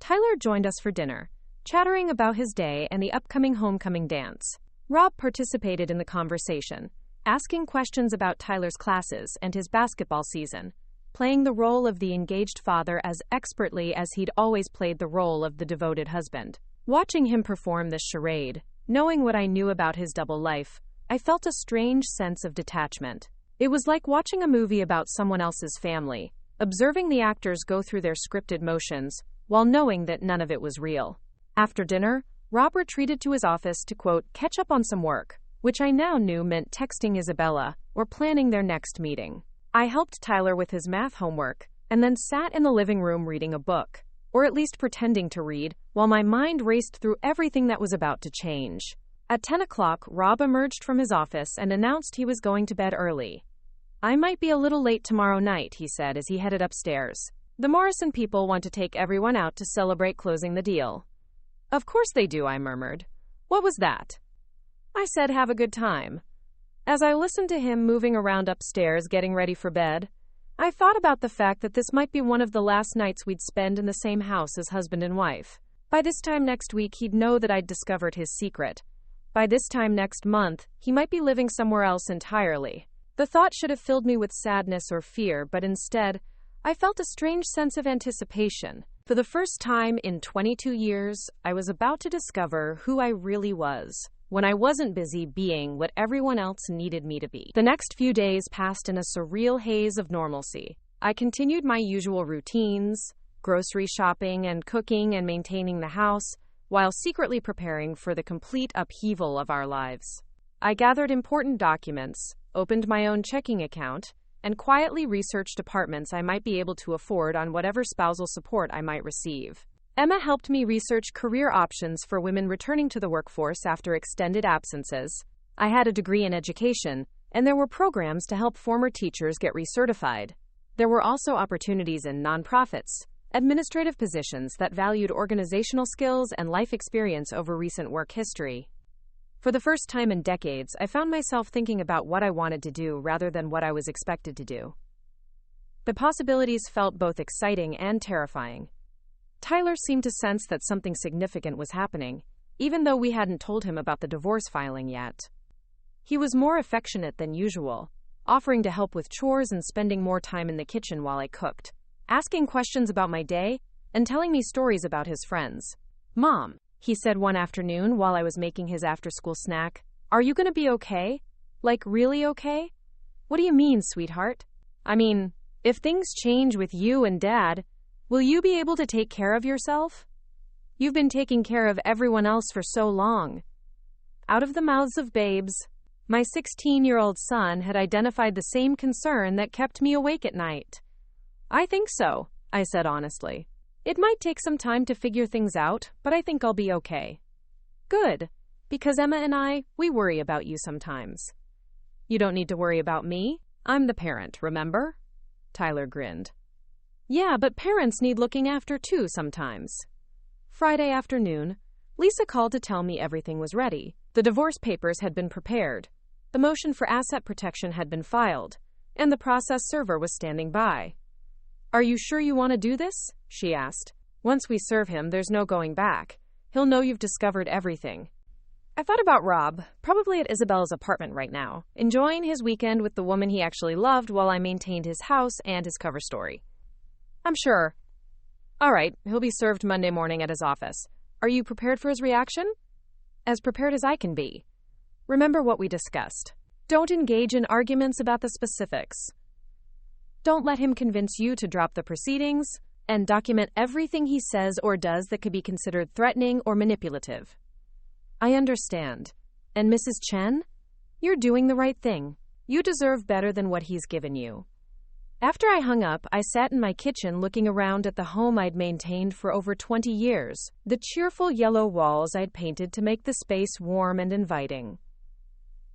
Tyler joined us for dinner, chattering about his day and the upcoming homecoming dance. Rob participated in the conversation, asking questions about Tyler's classes and his basketball season, playing the role of the engaged father as expertly as he'd always played the role of the devoted husband. Watching him perform this charade, knowing what I knew about his double life, I felt a strange sense of detachment. It was like watching a movie about someone else's family, observing the actors go through their scripted motions, while knowing that none of it was real. After dinner, Rob retreated to his office to, quote, catch up on some work, which I now knew meant texting Isabella or planning their next meeting. I helped Tyler with his math homework, and then sat in the living room reading a book, or at least pretending to read, while my mind raced through everything that was about to change. At 10 o'clock, Rob emerged from his office and announced he was going to bed early. "I might be a little late tomorrow night," he said as he headed upstairs. "The Morrison people want to take everyone out to celebrate closing the deal." "Of course they do," I murmured. "What was that?" I said, "Have a good time." As I listened to him moving around upstairs getting ready for bed, I thought about the fact that this might be one of the last nights we'd spend in the same house as husband and wife. By this time next week, he'd know that I'd discovered his secret. By this time next month, he might be living somewhere else entirely. The thought should have filled me with sadness or fear, but instead, I felt a strange sense of anticipation. For the first time in 22 years, I was about to discover who I really was. when I wasn't busy being what everyone else needed me to be. The next few days passed in a surreal haze of normalcy. I continued my usual routines, grocery shopping and cooking and maintaining the house, while secretly preparing for the complete upheaval of our lives. I gathered important documents, opened my own checking account, and quietly researched apartments I might be able to afford on whatever spousal support I might receive. Emma helped me research career options for women returning to the workforce after extended absences. I had a degree in education, and there were programs to help former teachers get recertified. There were also opportunities in nonprofits, administrative positions that valued organizational skills and life experience over recent work history. For the first time in decades, I found myself thinking about what I wanted to do rather than what I was expected to do. The possibilities felt both exciting and terrifying. Tyler seemed to sense that something significant was happening, even though we hadn't told him about the divorce filing yet. He was more affectionate than usual, offering to help with chores and spending more time in the kitchen while I cooked, asking questions about my day, and telling me stories about his friends. "Mom," he said one afternoon while I was making his after-school snack, "are you going to be okay? Like, really okay?" "What do you mean, sweetheart?" "I mean, if things change with you and Dad, will you be able to take care of yourself? You've been taking care of everyone else for so long." Out of the mouths of babes, my 16-year-old son had identified the same concern that kept me awake at night. "I think so," I said honestly. "It might take some time to figure things out, but I think I'll be okay." "Good, because Emma and we worry about you sometimes." "You don't need to worry about me. I'm the parent, remember?" Tyler grinned. "Yeah, but parents need looking after too sometimes." Friday afternoon, Lisa called to tell me everything was ready. The divorce papers had been prepared, the motion for asset protection had been filed, and the process server was standing by. "Are you sure you want to do this?" she asked. "Once we serve him, there's no going back. He'll know you've discovered everything." I thought about Rob, probably at Isabella's apartment right now, enjoying his weekend with the woman he actually loved while I maintained his house and his cover story. "I'm sure." "All right, he'll be served Monday morning at his office. Are you prepared for his reaction?" "As prepared as I can be. Remember what we discussed. Don't engage in arguments about the specifics. Don't let him convince you to drop the proceedings, and document everything he says or does that could be considered threatening or manipulative." "I understand. And Mrs. Chen? You're doing the right thing. You deserve better than what he's given you." After I hung up, I sat in my kitchen looking around at the home I'd maintained for over 20 years, the cheerful yellow walls I'd painted to make the space warm and inviting.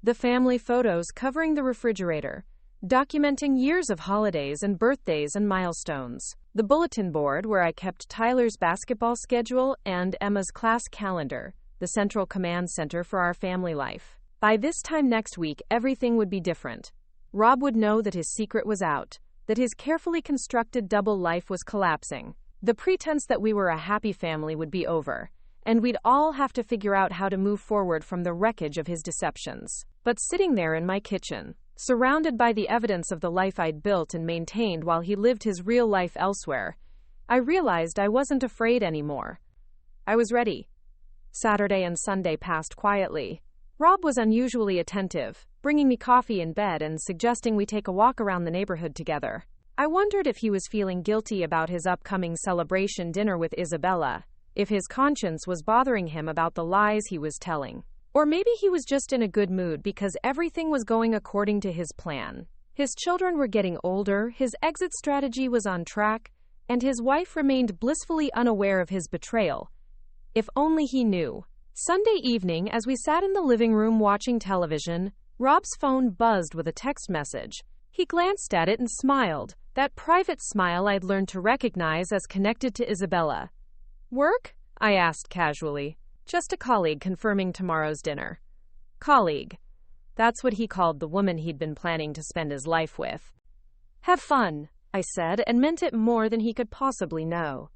The family photos covering the refrigerator, documenting years of holidays and birthdays and milestones. The bulletin board where I kept Tyler's basketball schedule and Emma's class calendar, the central command center for our family life. By this time next week, everything would be different. Rob would know that his secret was out, that his carefully constructed double life was collapsing. The pretense that we were a happy family would be over, and we'd all have to figure out how to move forward from the wreckage of his deceptions. But sitting there in my kitchen, surrounded by the evidence of the life I'd built and maintained while he lived his real life elsewhere, I realized I wasn't afraid anymore. I was ready. Saturday and Sunday passed quietly. Rob was unusually attentive, bringing me coffee in bed and suggesting we take a walk around the neighborhood together. I wondered if he was feeling guilty about his upcoming celebration dinner with Isabella, if his conscience was bothering him about the lies he was telling. Or maybe he was just in a good mood because everything was going according to his plan. His children were getting older, his exit strategy was on track, and his wife remained blissfully unaware of his betrayal. If only he knew. Sunday evening, as we sat in the living room watching television, Rob's phone buzzed with a text message. He glanced at it and smiled, that private smile I'd learned to recognize as connected to Isabella. "Work?" I asked casually. "Just a colleague confirming tomorrow's dinner." Colleague. That's what he called the woman he'd been planning to spend his life with. "Have fun," I said, and meant it more than he could possibly know.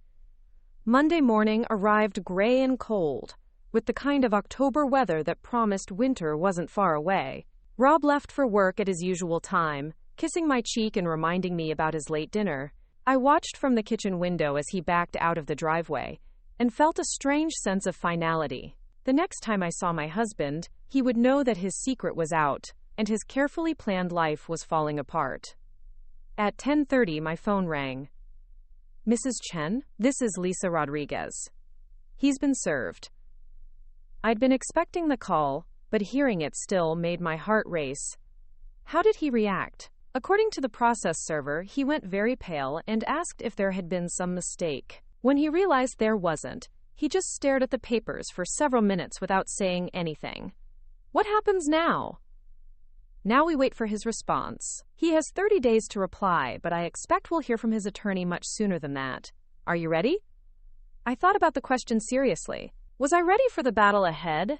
Monday morning arrived gray and cold, with the kind of October weather that promised winter wasn't far away. Rob left for work at his usual time, kissing my cheek and reminding me about his late dinner. I watched from the kitchen window as he backed out of the driveway, and felt a strange sense of finality. The next time I saw my husband, he would know that his secret was out, and his carefully planned life was falling apart. At 10:30, my phone rang. Mrs. Chen, this is Lisa Rodriguez. He's been served. I'd been expecting the call, but hearing it still made my heart race. How did he react? According to the process server, he went very pale and asked if there had been some mistake. When he realized there wasn't, he just stared at the papers for several minutes without saying anything. What happens now? Now we wait for his response. He has 30 days to reply, but I expect we'll hear from his attorney much sooner than that. Are you ready? I thought about the question seriously. Was I ready for the battle ahead?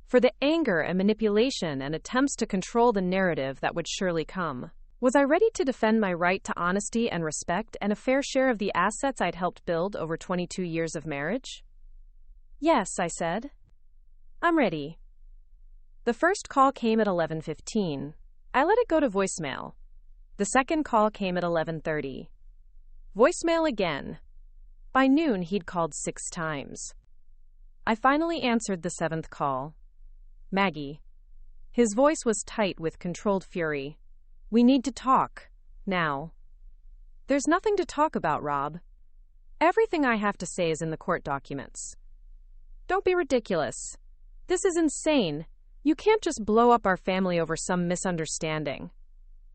For the anger and manipulation and attempts to control the narrative that would surely come? Was I ready to defend my right to honesty and respect and a fair share of the assets I'd helped build over 22 years of marriage? Yes, I said. I'm ready. The first call came at 11:15. I let it go to voicemail. The second call came at 11:30. Voicemail again. By noon, he'd called 6 times. I finally answered the 7th call. Maggie. His voice was tight with controlled fury. We need to talk. Now. There's nothing to talk about, Rob. Everything I have to say is in the court documents. Don't be ridiculous. This is insane. You can't just blow up our family over some misunderstanding.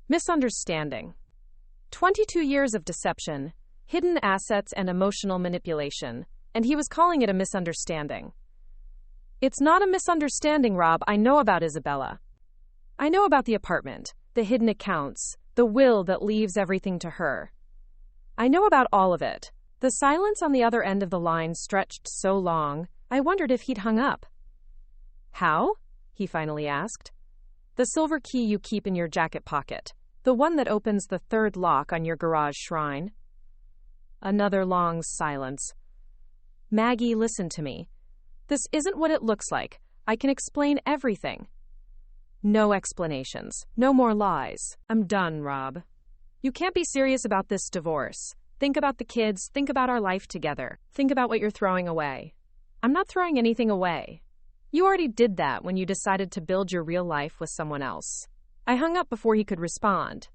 Misunderstanding. 22 years of deception, hidden assets, and emotional manipulation, and he was calling it a misunderstanding. It's not a misunderstanding, Rob. I know about Isabella. I know about the apartment, the hidden accounts, the will that leaves everything to her. I know about all of it. The silence on the other end of the line stretched so long, I wondered if he'd hung up. How? He finally asked. The silver key you keep in your jacket pocket. The one that opens the 3rd lock on your garage shrine. Another long silence. Maggie, listen to me. This isn't what it looks like. I can explain everything. No explanations. No more lies. I'm done, Rob. You can't be serious about this divorce. Think about the kids. Think about our life together. Think about what you're throwing away. I'm not throwing anything away. You already did that when you decided to build your real life with someone else. I hung up before he could respond.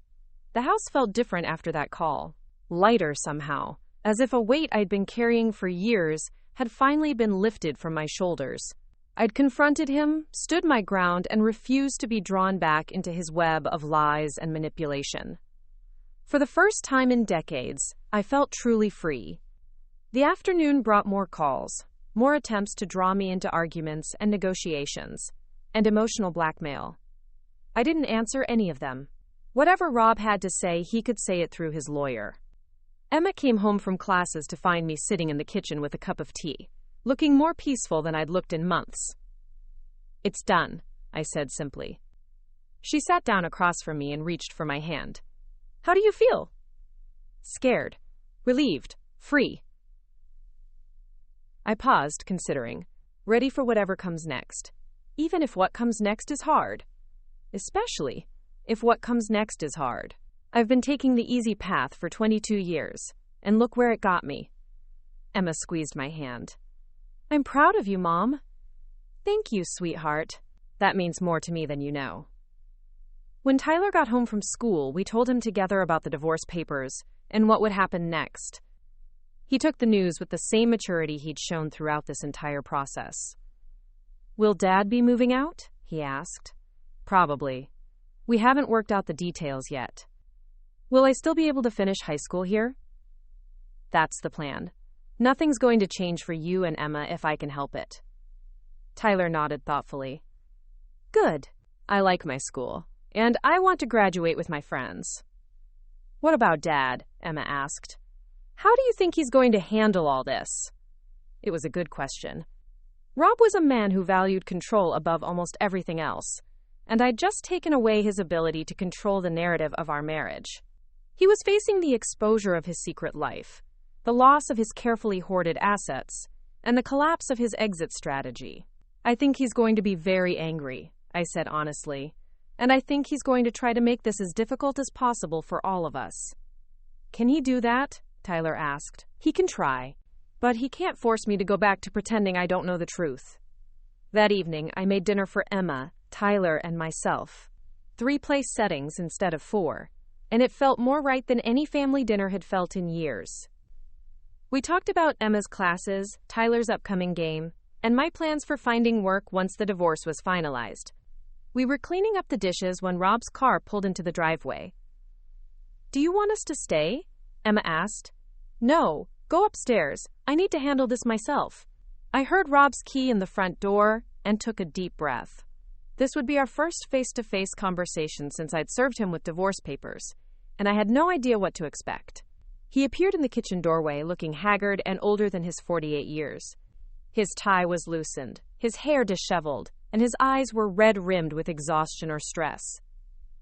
The house felt different after that call. Lighter somehow, as if a weight I'd been carrying for years had finally been lifted from my shoulders. I'd confronted him, stood my ground, and refused to be drawn back into his web of lies and manipulation. For the first time in decades, I felt truly free. The afternoon brought more calls, more attempts to draw me into arguments and negotiations, and emotional blackmail. I didn't answer any of them. Whatever Rob had to say, he could say it through his lawyer. Emma came home from classes to find me sitting in the kitchen with a cup of tea, looking more peaceful than I'd looked in months. It's done, I said simply. She sat down across from me and reached for my hand. How do you feel? Scared, relieved, free. I paused, considering, ready for whatever comes next, even if what comes next is hard. Especially if what comes next is hard. I've been taking the easy path for 22 years, and look where it got me. Emma squeezed my hand. I'm proud of you, Mom. Thank you, sweetheart. That means more to me than you know. When Tyler got home from school, we told him together about the divorce papers and what would happen next. He took the news with the same maturity he'd shown throughout this entire process. Will Dad be moving out? He asked. Probably. We haven't worked out the details yet. Will I still be able to finish high school here? That's the plan. Nothing's going to change for you and Emma if I can help it. Tyler nodded thoughtfully. Good. I like my school, and I want to graduate with my friends. What about Dad? Emma asked. How do you think he's going to handle all this? It was a good question. Rob was a man who valued control above almost everything else, and I'd just taken away his ability to control the narrative of our marriage. He was facing the exposure of his secret life, the loss of his carefully hoarded assets, and the collapse of his exit strategy. I think he's going to be very angry, I said honestly, and I think he's going to try to make this as difficult as possible for all of us. Can he do that? Tyler asked. He can try, but he can't force me to go back to pretending I don't know the truth. That evening, I made dinner for Emma, Tyler, and myself. 3-place settings instead of 4. And it felt more right than any family dinner had felt in years. We talked about Emma's classes, Tyler's upcoming game, and my plans for finding work once the divorce was finalized. We were cleaning up the dishes when Rob's car pulled into the driveway. "Do you want us to stay?" Emma asked. "No, go upstairs. I need to handle this myself." I heard Rob's key in the front door and took a deep breath. This would be our first face-to-face conversation since I'd served him with divorce papers, and I had no idea what to expect. He appeared in the kitchen doorway, looking haggard and older than his 48 years. His tie was loosened, his hair disheveled, and his eyes were red-rimmed with exhaustion or stress.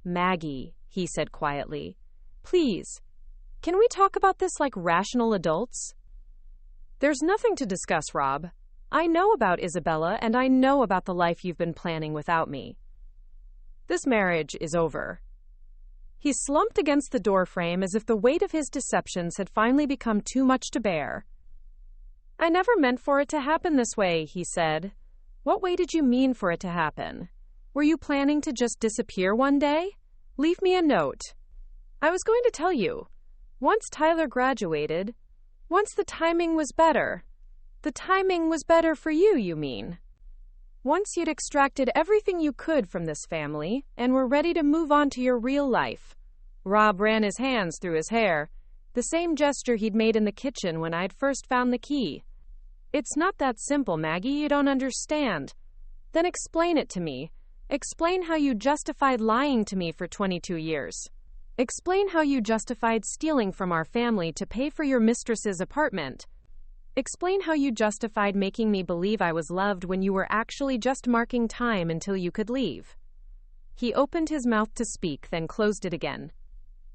"Maggie," he said quietly, "please, can we talk about this like rational adults?" "There's nothing to discuss, Rob. I know about Isabella, and I know about the life you've been planning without me. This marriage is over." He slumped against the doorframe as if the weight of his deceptions had finally become too much to bear. "I never meant for it to happen this way," he said. "What way did you mean for it to happen? Were you planning to just disappear one day? Leave me a note. I was going to tell you. Once Tyler graduated, once the timing was better. The timing was better for you, you mean? Once you'd extracted everything you could from this family and were ready to move on to your real life." Rob ran his hands through his hair, the same gesture he'd made in the kitchen when I'd first found the key. "It's not that simple, Maggie. You don't understand." "Then explain it to me. Explain how you justified lying to me for 22 years. Explain how you justified stealing from our family to pay for your mistress's apartment. Explain how you justified making me believe I was loved when you were actually just marking time until you could leave." He opened his mouth to speak, then closed it again.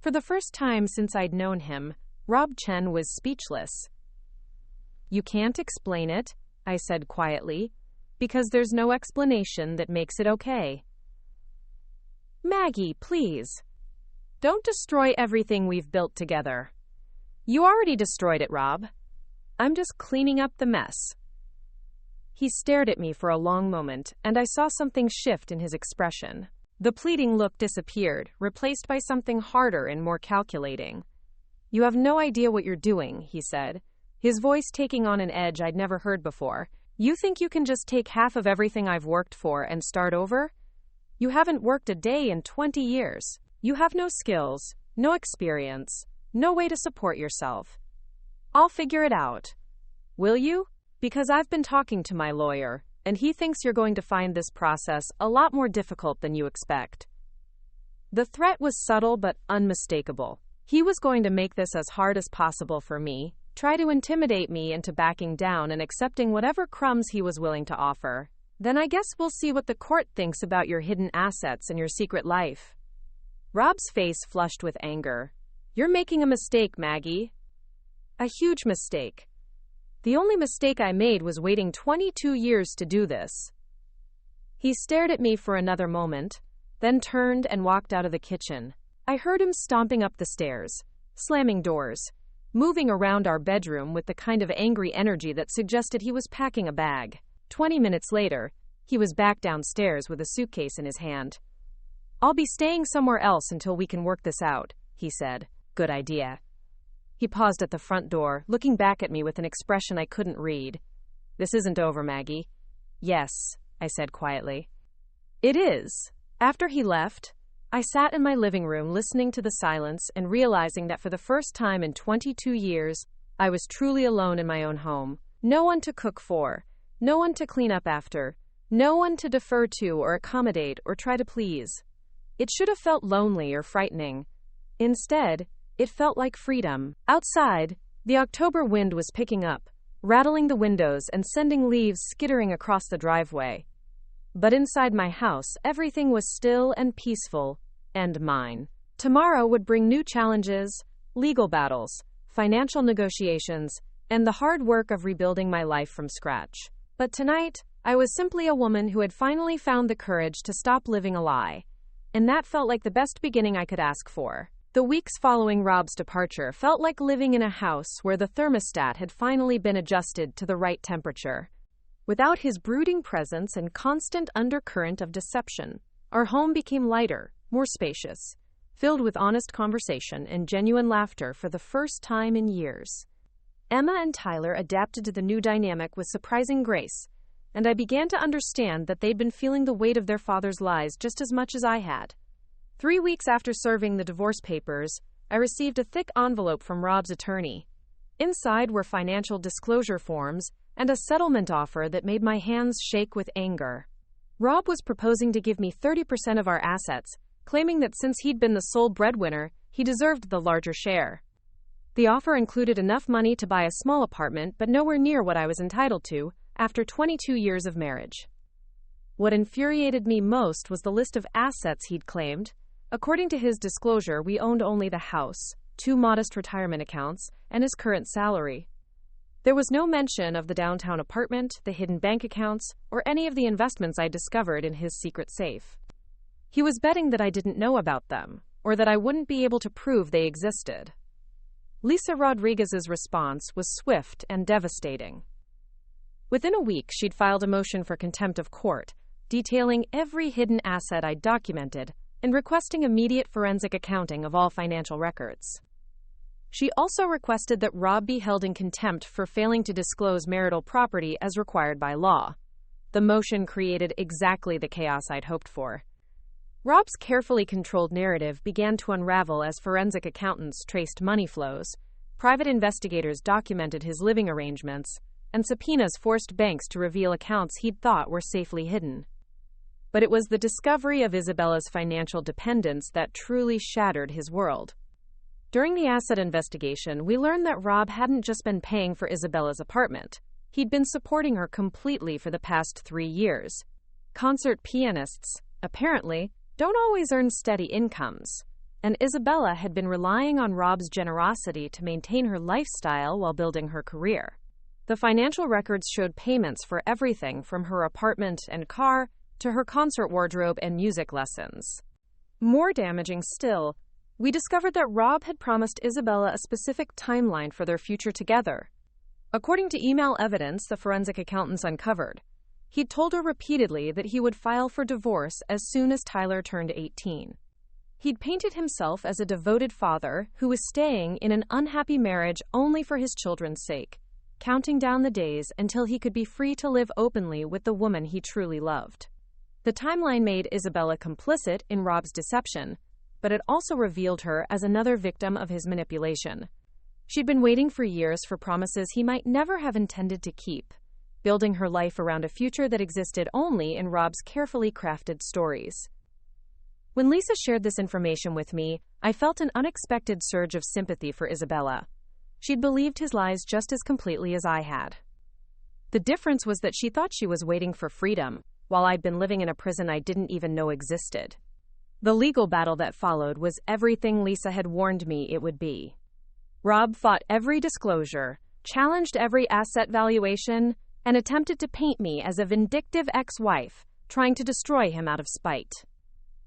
For the first time since I'd known him, Rob Chen was speechless. "You can't explain it," I said quietly, "because there's no explanation that makes it okay." "Maggie, please. Don't destroy everything we've built together." "You already destroyed it, Rob. I'm just cleaning up the mess." He stared at me for a long moment, and I saw something shift in his expression. The pleading look disappeared, replaced by something harder and more calculating. "You have no idea what you're doing," he said, his voice taking on an edge I'd never heard before. "You think you can just take half of everything I've worked for and start over? You haven't worked a day in 20 years. You have no skills, no experience, no way to support yourself. I'll figure it out. Will you? Because I've been talking to my lawyer, and he thinks you're going to find this process a lot more difficult than you expect." The threat was subtle but unmistakable. He was going to make this as hard as possible for me, try to intimidate me into backing down and accepting whatever crumbs he was willing to offer. "Then I guess we'll see what the court thinks about your hidden assets and your secret life." Rob's face flushed with anger. "You're making a mistake, Maggie. A huge mistake. The only mistake I made was waiting 22 years to do this." He stared at me for another moment, then turned and walked out of the kitchen. I heard him stomping up the stairs, slamming doors, moving around our bedroom with the kind of angry energy that suggested he was packing a bag. 20 minutes later, he was back downstairs with a suitcase in his hand. "I'll be staying somewhere else until we can work this out," he said. "Good idea." He paused at the front door, looking back at me with an expression I couldn't read. "This isn't over, Maggie." "Yes," I said quietly. "It is." After he left, I sat in my living room listening to the silence and realizing that for the first time in 22 years, I was truly alone in my own home. No one to cook for, no one to clean up after, no one to defer to or accommodate or try to please. It should have felt lonely or frightening. Instead, it felt like freedom. Outside, the October wind was picking up, rattling the windows and sending leaves skittering across the driveway. But inside my house, everything was still and peaceful, and mine. Tomorrow would bring new challenges, legal battles, financial negotiations, and the hard work of rebuilding my life from scratch. But tonight, I was simply a woman who had finally found the courage to stop living a lie. And that felt like the best beginning I could ask for. The weeks following Rob's departure felt like living in a house where the thermostat had finally been adjusted to the right temperature. Without his brooding presence and constant undercurrent of deception, our home became lighter, more spacious, filled with honest conversation and genuine laughter for the first time in years. Emma and Tyler adapted to the new dynamic with surprising grace, and I began to understand that they'd been feeling the weight of their father's lies just as much as I had. 3 weeks after serving the divorce papers, I received a thick envelope from Rob's attorney. Inside were financial disclosure forms and a settlement offer that made my hands shake with anger. Rob was proposing to give me 30% of our assets, claiming that since he'd been the sole breadwinner, he deserved the larger share. The offer included enough money to buy a small apartment, but nowhere near what I was entitled to after 22 years of marriage. What infuriated me most was the list of assets he'd claimed. According to his disclosure, we owned only the house, 2 modest retirement accounts, and his current salary. There was no mention of the downtown apartment, the hidden bank accounts, or any of the investments I discovered in his secret safe. He was betting that I didn't know about them, or that I wouldn't be able to prove they existed. Lisa Rodriguez's response was swift and devastating. Within a week, she'd filed a motion for contempt of court, detailing every hidden asset I'd documented and requesting immediate forensic accounting of all financial records. She also requested that Rob be held in contempt for failing to disclose marital property as required by law. The motion created exactly the chaos I'd hoped for. Rob's carefully controlled narrative began to unravel as forensic accountants traced money flows, private investigators documented his living arrangements, and subpoenas forced banks to reveal accounts he'd thought were safely hidden. But it was the discovery of Isabella's financial dependence that truly shattered his world. During the asset investigation, we learned that Rob hadn't just been paying for Isabella's apartment. He'd been supporting her completely for the past 3 years. Concert pianists, apparently, don't always earn steady incomes, and Isabella had been relying on Rob's generosity to maintain her lifestyle while building her career. The financial records showed payments for everything from her apartment and car to her concert wardrobe and music lessons. More damaging still, we discovered that Rob had promised Isabella a specific timeline for their future together. According to email evidence the forensic accountants uncovered, he'd told her repeatedly that he would file for divorce as soon as Tyler turned 18. He'd painted himself as a devoted father who was staying in an unhappy marriage only for his children's sake, counting down the days until he could be free to live openly with the woman he truly loved. The timeline made Isabella complicit in Rob's deception, but it also revealed her as another victim of his manipulation. She'd been waiting for years for promises he might never have intended to keep, building her life around a future that existed only in Rob's carefully crafted stories. When Lisa shared this information with me, I felt an unexpected surge of sympathy for Isabella. She'd believed his lies just as completely as I had. The difference was that she thought she was waiting for freedom, while I'd been living in a prison I didn't even know existed. The legal battle that followed was everything Lisa had warned me it would be. Rob fought every disclosure, challenged every asset valuation, and attempted to paint me as a vindictive ex-wife, trying to destroy him out of spite.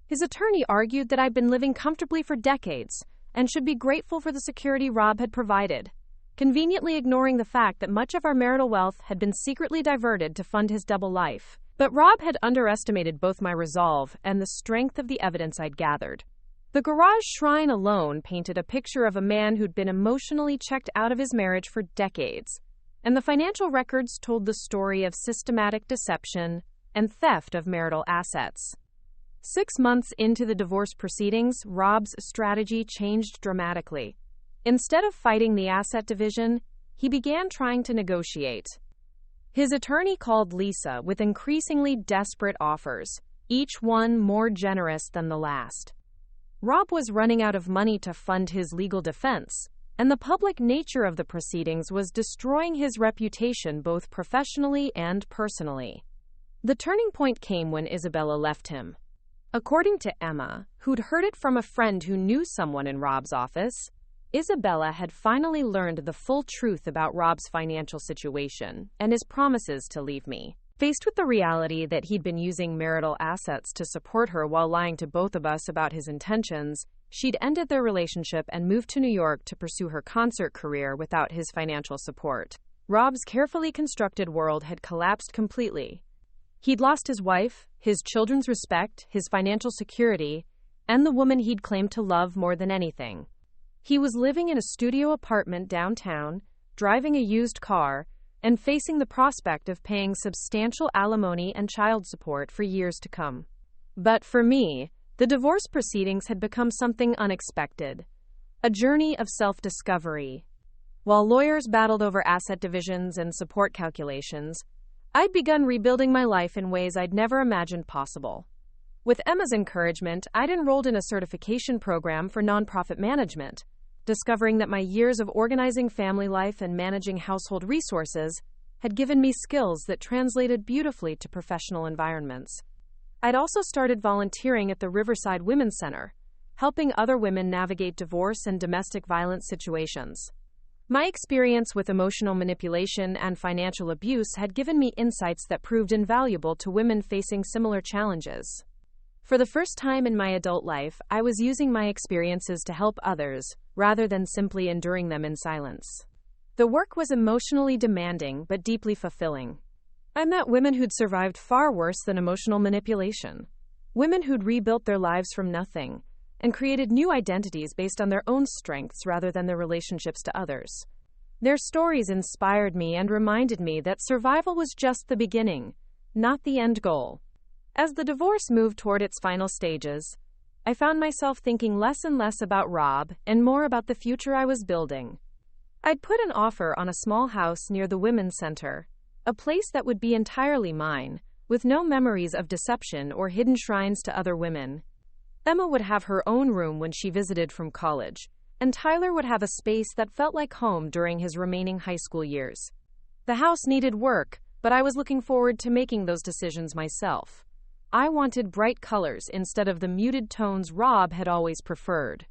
His attorney argued that I'd been living comfortably for decades and should be grateful for the security Rob had provided, conveniently ignoring the fact that much of our marital wealth had been secretly diverted to fund his double life. But Rob had underestimated both my resolve and the strength of the evidence I'd gathered. The garage shrine alone painted a picture of a man who'd been emotionally checked out of his marriage for decades, and the financial records told the story of systematic deception and theft of marital assets. 6 months into the divorce proceedings, Rob's strategy changed dramatically. Instead of fighting the asset division, he began trying to negotiate. His attorney called Lisa with increasingly desperate offers, each one more generous than the last. Rob was running out of money to fund his legal defense, and the public nature of the proceedings was destroying his reputation both professionally and personally. The turning point came when Isabella left him. According to Emma, who'd heard it from a friend who knew someone in Rob's office, Isabella had finally learned the full truth about Rob's financial situation and his promises to leave me. Faced with the reality that he'd been using marital assets to support her while lying to both of us about his intentions, she'd ended their relationship and moved to New York to pursue her concert career without his financial support. Rob's carefully constructed world had collapsed completely. He'd lost his wife, his children's respect, his financial security, and the woman he'd claimed to love more than anything. He was living in a studio apartment downtown, driving a used car, and facing the prospect of paying substantial alimony and child support for years to come. But for me, the divorce proceedings had become something unexpected. A journey of self-discovery. While lawyers battled over asset divisions and support calculations, I'd begun rebuilding my life in ways I'd never imagined possible. With Emma's encouragement, I'd enrolled in a certification program for nonprofit management, discovering that my years of organizing family life and managing household resources had given me skills that translated beautifully to professional environments. I'd also started volunteering at the Riverside Women's Center, helping other women navigate divorce and domestic violence situations. My experience with emotional manipulation and financial abuse had given me insights that proved invaluable to women facing similar challenges. For the first time in my adult life, I was using my experiences to help others, rather than simply enduring them in silence. The work was emotionally demanding but deeply fulfilling. I met women who'd survived far worse than emotional manipulation. Women who'd rebuilt their lives from nothing and created new identities based on their own strengths rather than their relationships to others. Their stories inspired me and reminded me that survival was just the beginning, not the end goal. As the divorce moved toward its final stages, I found myself thinking less and less about Rob and more about the future I was building. I'd put an offer on a small house near the Women's Center, a place that would be entirely mine, with no memories of deception or hidden shrines to other women. Emma would have her own room when she visited from college, and Tyler would have a space that felt like home during his remaining high school years. The house needed work, but I was looking forward to making those decisions myself. I wanted bright colors instead of the muted tones Rob had always preferred.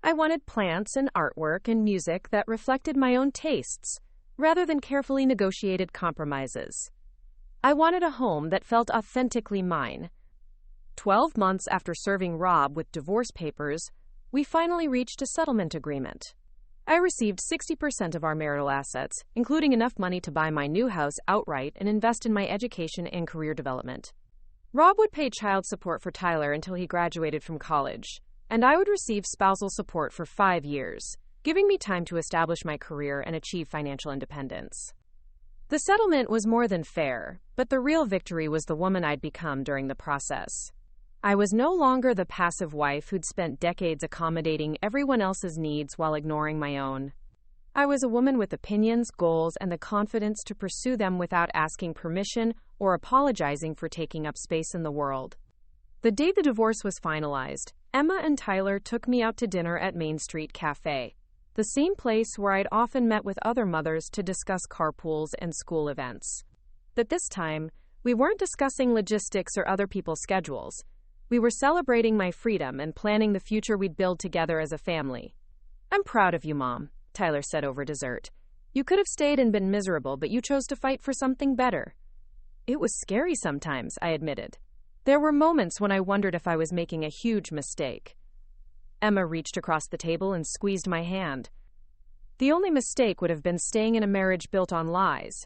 I wanted plants and artwork and music that reflected my own tastes, rather than carefully negotiated compromises. I wanted a home that felt authentically mine. 12 months after serving Rob with divorce papers, we finally reached a settlement agreement. I received 60% of our marital assets, including enough money to buy my new house outright and invest in my education and career development. Rob would pay child support for Tyler until he graduated from college, and I would receive spousal support for 5 years, giving me time to establish my career and achieve financial independence. The settlement was more than fair, but the real victory was the woman I'd become during the process. I was no longer the passive wife who'd spent decades accommodating everyone else's needs while ignoring my own. I was a woman with opinions, goals, and the confidence to pursue them without asking permission or apologizing for taking up space in the world. The day the divorce was finalized, Emma and Tyler took me out to dinner at Main Street Cafe, the same place where I'd often met with other mothers to discuss carpools and school events. But this time, we weren't discussing logistics or other people's schedules. We were celebrating my freedom and planning the future we'd build together as a family. "I'm proud of you, Mom," Tyler said over dessert. "You could have stayed and been miserable, but you chose to fight for something better." "It was scary sometimes," I admitted. "There were moments when I wondered if I was making a huge mistake." Emma reached across the table and squeezed my hand. "The only mistake would have been staying in a marriage built on lies."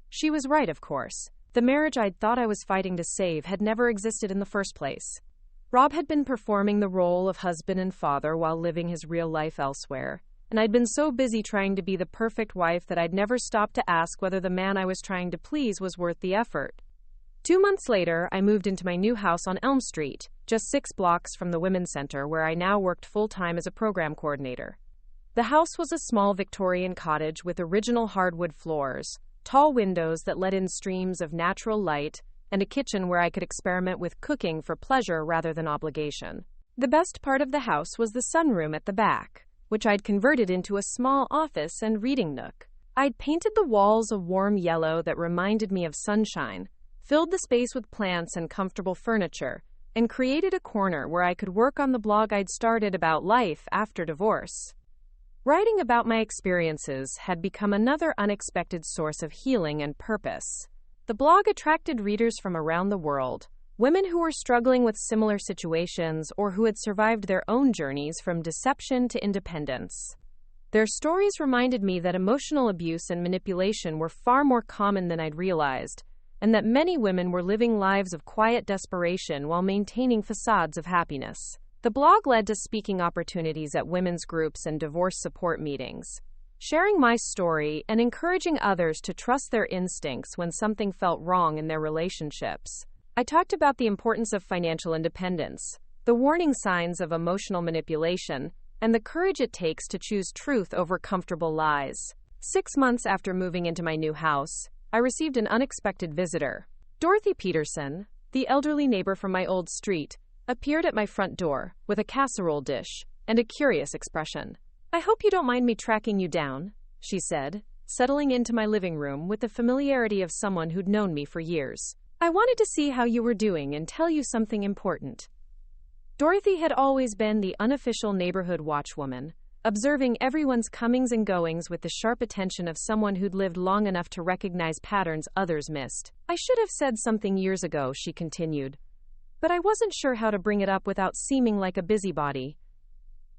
She was right, of course. The marriage I'd thought I was fighting to save had never existed in the first place. Rob had been performing the role of husband and father while living his real life elsewhere, and I'd been so busy trying to be the perfect wife that I'd never stopped to ask whether the man I was trying to please was worth the effort. 2 months later, I moved into my new house on Elm Street, just 6 blocks from the Women's Center, where I now worked full-time as a program coordinator. The house was a small Victorian cottage with original hardwood floors, tall windows that let in streams of natural light, and a kitchen where I could experiment with cooking for pleasure rather than obligation. The best part of the house was the sunroom at the back, which I'd converted into a small office and reading nook. I'd painted the walls a warm yellow that reminded me of sunshine, filled the space with plants and comfortable furniture, and created a corner where I could work on the blog I'd started about life after divorce. Writing about my experiences had become another unexpected source of healing and purpose. The blog attracted readers from around the world, women who were struggling with similar situations or who had survived their own journeys from deception to independence. Their stories reminded me that emotional abuse and manipulation were far more common than I'd realized, and that many women were living lives of quiet desperation while maintaining facades of happiness. The blog led to speaking opportunities at women's groups and divorce support meetings, sharing my story and encouraging others to trust their instincts when something felt wrong in their relationships. I talked about the importance of financial independence, the warning signs of emotional manipulation, and the courage it takes to choose truth over comfortable lies. 6 months after moving into my new house, I received an unexpected visitor. Dorothy Peterson, the elderly neighbor from my old street, appeared at my front door with a casserole dish and a curious expression. "I hope you don't mind me tracking you down," she said, settling into my living room with the familiarity of someone who'd known me for years. "I wanted to see how you were doing and tell you something important." Dorothy had always been the unofficial neighborhood watchwoman, observing everyone's comings and goings with the sharp attention of someone who'd lived long enough to recognize patterns others missed. "I should have said something years ago," she continued, "but I wasn't sure how to bring it up without seeming like a busybody."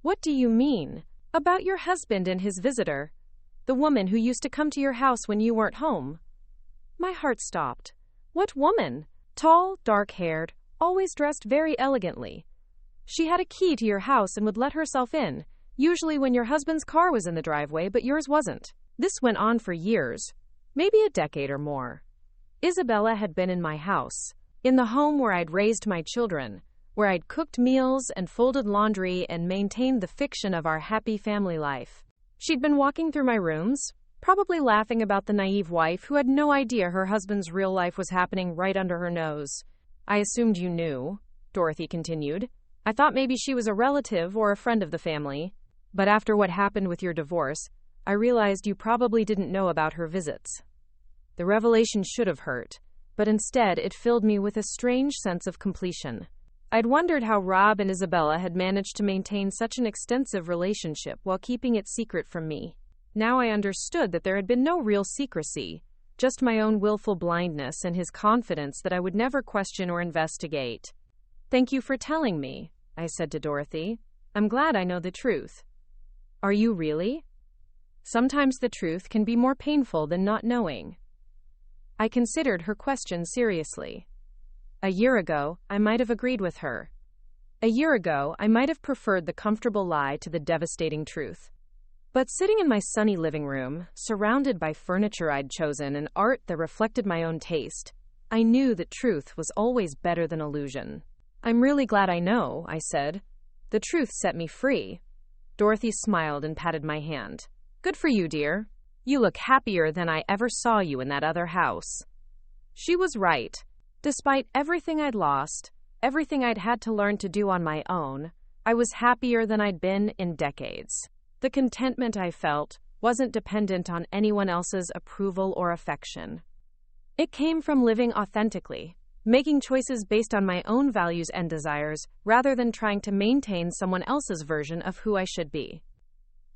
"What do you mean?" "About your husband and his visitor, the woman who used to come to your house when you weren't home." My heart stopped. "What woman?" "Tall, dark-haired, always dressed very elegantly. She had a key to your house and would let herself in, usually when your husband's car was in the driveway, but yours wasn't." This went on for years, maybe a decade or more. Isabella had been in my house, in the home where I'd raised my children, where I'd cooked meals and folded laundry and maintained the fiction of our happy family life. She'd been walking through my rooms, probably laughing about the naive wife who had no idea her husband's real life was happening right under her nose. "I assumed you knew," Dorothy continued. "I thought maybe she was a relative or a friend of the family. But after what happened with your divorce, I realized you probably didn't know about her visits." The revelation should have hurt, but instead it filled me with a strange sense of completion. I'd wondered how Rob and Isabella had managed to maintain such an extensive relationship while keeping it secret from me. Now I understood that there had been no real secrecy, just my own willful blindness and his confidence that I would never question or investigate. "Thank you for telling me," I said to Dorothy. "I'm glad I know the truth." "Are you really?" Sometimes the truth can be more painful than not knowing. I considered her question seriously. A year ago, I might have agreed with her. A year ago, I might have preferred the comfortable lie to the devastating truth. But sitting in my sunny living room, surrounded by furniture I'd chosen and art that reflected my own taste, I knew that truth was always better than illusion. "I'm really glad I know," I said. "The truth set me free." Dorothy smiled and patted my hand. "Good for you, dear. You look happier than I ever saw you in that other house." She was right. Despite everything I'd lost, everything I'd had to learn to do on my own, I was happier than I'd been in decades. The contentment I felt wasn't dependent on anyone else's approval or affection. It came from living authentically, making choices based on my own values and desires, rather than trying to maintain someone else's version of who I should be.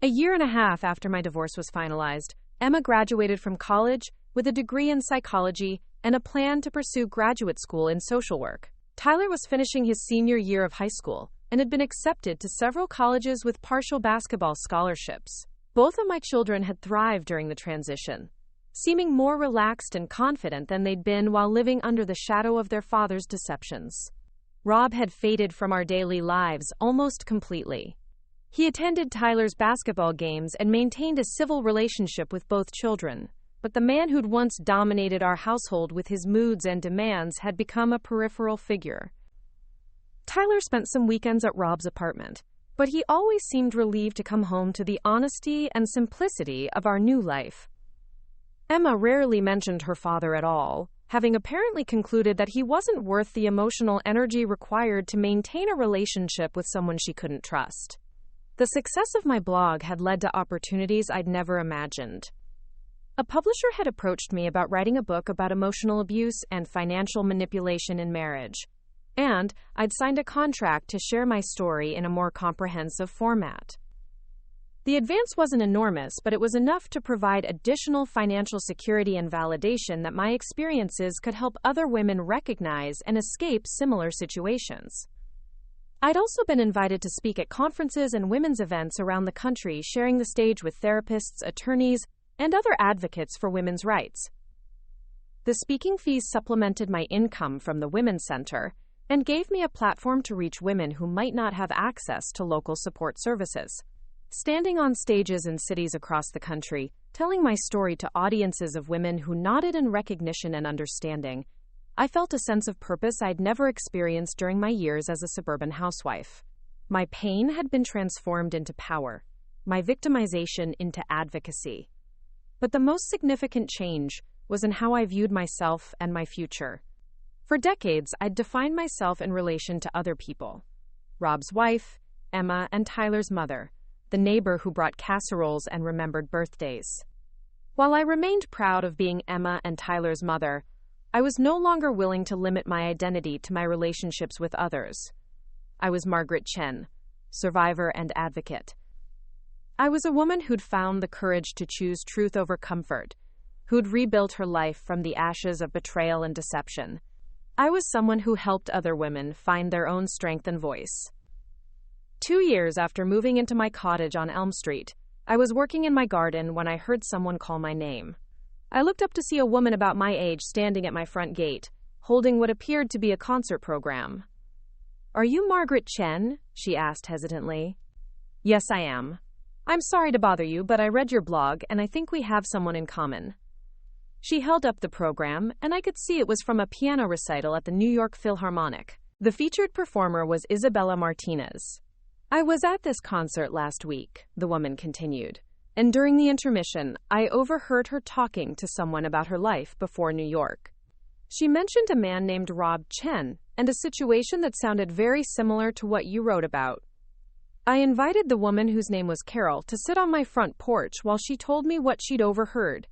A year and a half after my divorce was finalized, Emma graduated from college with a degree in psychology and a plan to pursue graduate school in social work. Tyler was finishing his senior year of high school and had been accepted to several colleges with partial basketball scholarships. Both of my children had thrived during the transition, seeming more relaxed and confident than they'd been while living under the shadow of their father's deceptions. Rob had faded from our daily lives almost completely. He attended Tyler's basketball games and maintained a civil relationship with both children, but the man who'd once dominated our household with his moods and demands had become a peripheral figure. Tyler spent some weekends at Rob's apartment, but he always seemed relieved to come home to the honesty and simplicity of our new life. Emma rarely mentioned her father at all, having apparently concluded that he wasn't worth the emotional energy required to maintain a relationship with someone she couldn't trust. The success of my blog had led to opportunities I'd never imagined. A publisher had approached me about writing a book about emotional abuse and financial manipulation in marriage, and I'd signed a contract to share my story in a more comprehensive format. The advance wasn't enormous, but it was enough to provide additional financial security and validation that my experiences could help other women recognize and escape similar situations. I'd also been invited to speak at conferences and women's events around the country, sharing the stage with therapists, attorneys, and other advocates for women's rights. The speaking fees supplemented my income from the Women's Center and gave me a platform to reach women who might not have access to local support services. Standing on stages in cities across the country, telling my story to audiences of women who nodded in recognition and understanding, I felt a sense of purpose I'd never experienced during my years as a suburban housewife. My pain had been transformed into power, my victimization into advocacy. But the most significant change was in how I viewed myself and my future. For decades, I'd defined myself in relation to other people. Rob's wife, Emma, and Tyler's mother, the neighbor who brought casseroles and remembered birthdays. While I remained proud of being Emma and Tyler's mother, I was no longer willing to limit my identity to my relationships with others. I was Margaret Chen, survivor and advocate. I was a woman who'd found the courage to choose truth over comfort, who'd rebuilt her life from the ashes of betrayal and deception. I was someone who helped other women find their own strength and voice. 2 years after moving into my cottage on Elm Street, I was working in my garden when I heard someone call my name. I looked up to see a woman about my age standing at my front gate, holding what appeared to be a concert program. "Are you Margaret Chen?" she asked hesitantly. "Yes, I am. I'm sorry to bother you, but I read your blog and I think we have someone in common." She held up the program, and I could see it was from a piano recital at the New York Philharmonic. The featured performer was Isabella Martinez. "I was at this concert last week," the woman continued, "and during the intermission, I overheard her talking to someone about her life before New York. She mentioned a man named Rob Chen and a situation that sounded very similar to what you wrote about. I invited the woman, whose name was Carol, to sit on my front porch while she told me what she'd overheard."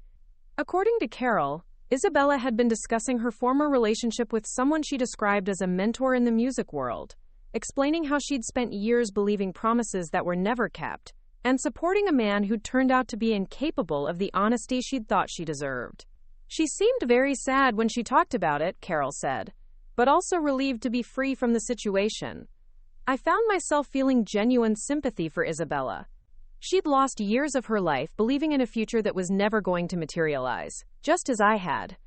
According to Carol, Isabella had been discussing her former relationship with someone she described as a mentor in the music world, explaining how she'd spent years believing promises that were never kept, and supporting a man who'd turned out to be incapable of the honesty she'd thought she deserved. "She seemed very sad when she talked about it," Carol said, "but also relieved to be free from the situation. I found myself feeling genuine sympathy for Isabella. She'd lost years of her life believing in a future that was never going to materialize, just as I had.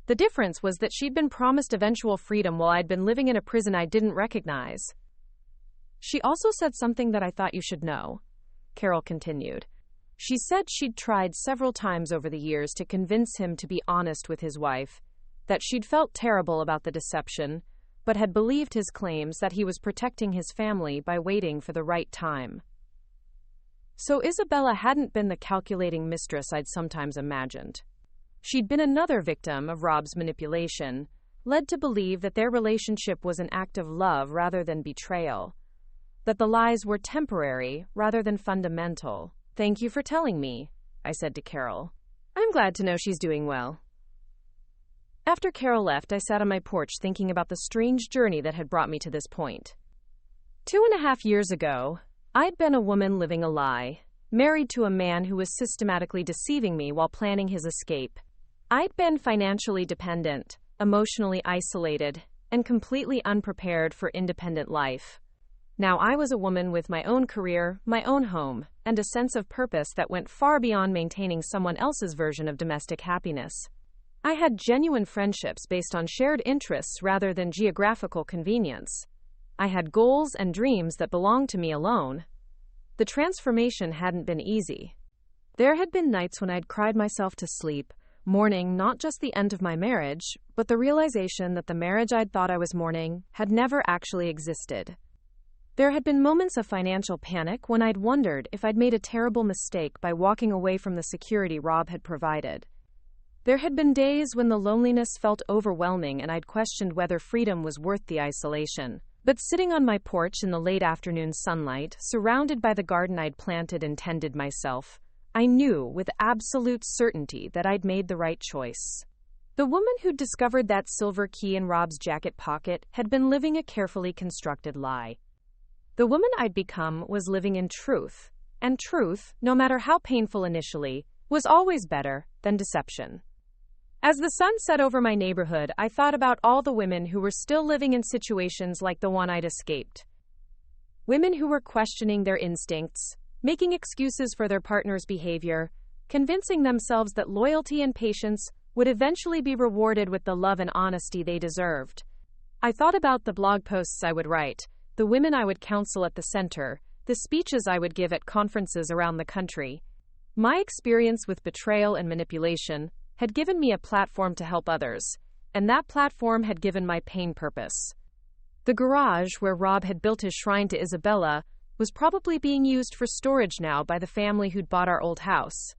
The difference was that she'd been promised eventual freedom while I'd been living in a prison I didn't recognize." "She also said something that I thought you should know," Carol continued. "She said she'd tried several times over the years to convince him to be honest with his wife, that she'd felt terrible about the deception, but had believed his claims that he was protecting his family by waiting for the right time." So Isabella hadn't been the calculating mistress I'd sometimes imagined. She'd been another victim of Rob's manipulation, led to believe that their relationship was an act of love rather than betrayal, that the lies were temporary rather than fundamental. "Thank you for telling me," I said to Carol. "I'm glad to know she's doing well." After Carol left, I sat on my porch thinking about the strange journey that had brought me to this point. 2.5 years ago, I'd been a woman living a lie, married to a man who was systematically deceiving me while planning his escape. I'd been financially dependent, emotionally isolated, and completely unprepared for independent life. Now I was a woman with my own career, my own home, and a sense of purpose that went far beyond maintaining someone else's version of domestic happiness. I had genuine friendships based on shared interests rather than geographical convenience. I had goals and dreams that belonged to me alone. The transformation hadn't been easy. There had been nights when I'd cried myself to sleep, mourning not just the end of my marriage, but the realization that the marriage I'd thought I was mourning had never actually existed. There had been moments of financial panic when I'd wondered if I'd made a terrible mistake by walking away from the security Rob had provided. There had been days when the loneliness felt overwhelming and I'd questioned whether freedom was worth the isolation. But sitting on my porch in the late afternoon sunlight, surrounded by the garden I'd planted and tended myself, I knew with absolute certainty that I'd made the right choice. The woman who'd discovered that silver key in Rob's jacket pocket had been living a carefully constructed lie. The woman I'd become was living in truth, and truth, no matter how painful initially, was always better than deception. As the sun set over my neighborhood, I thought about all the women who were still living in situations like the one I'd escaped. Women who were questioning their instincts, making excuses for their partner's behavior, convincing themselves that loyalty and patience would eventually be rewarded with the love and honesty they deserved. I thought about the blog posts I would write, the women I would counsel at the center, the speeches I would give at conferences around the country. My experience with betrayal and manipulation had given me a platform to help others, and that platform had given my pain purpose. The garage where Rob had built his shrine to Isabella was probably being used for storage now by the family who'd bought our old house.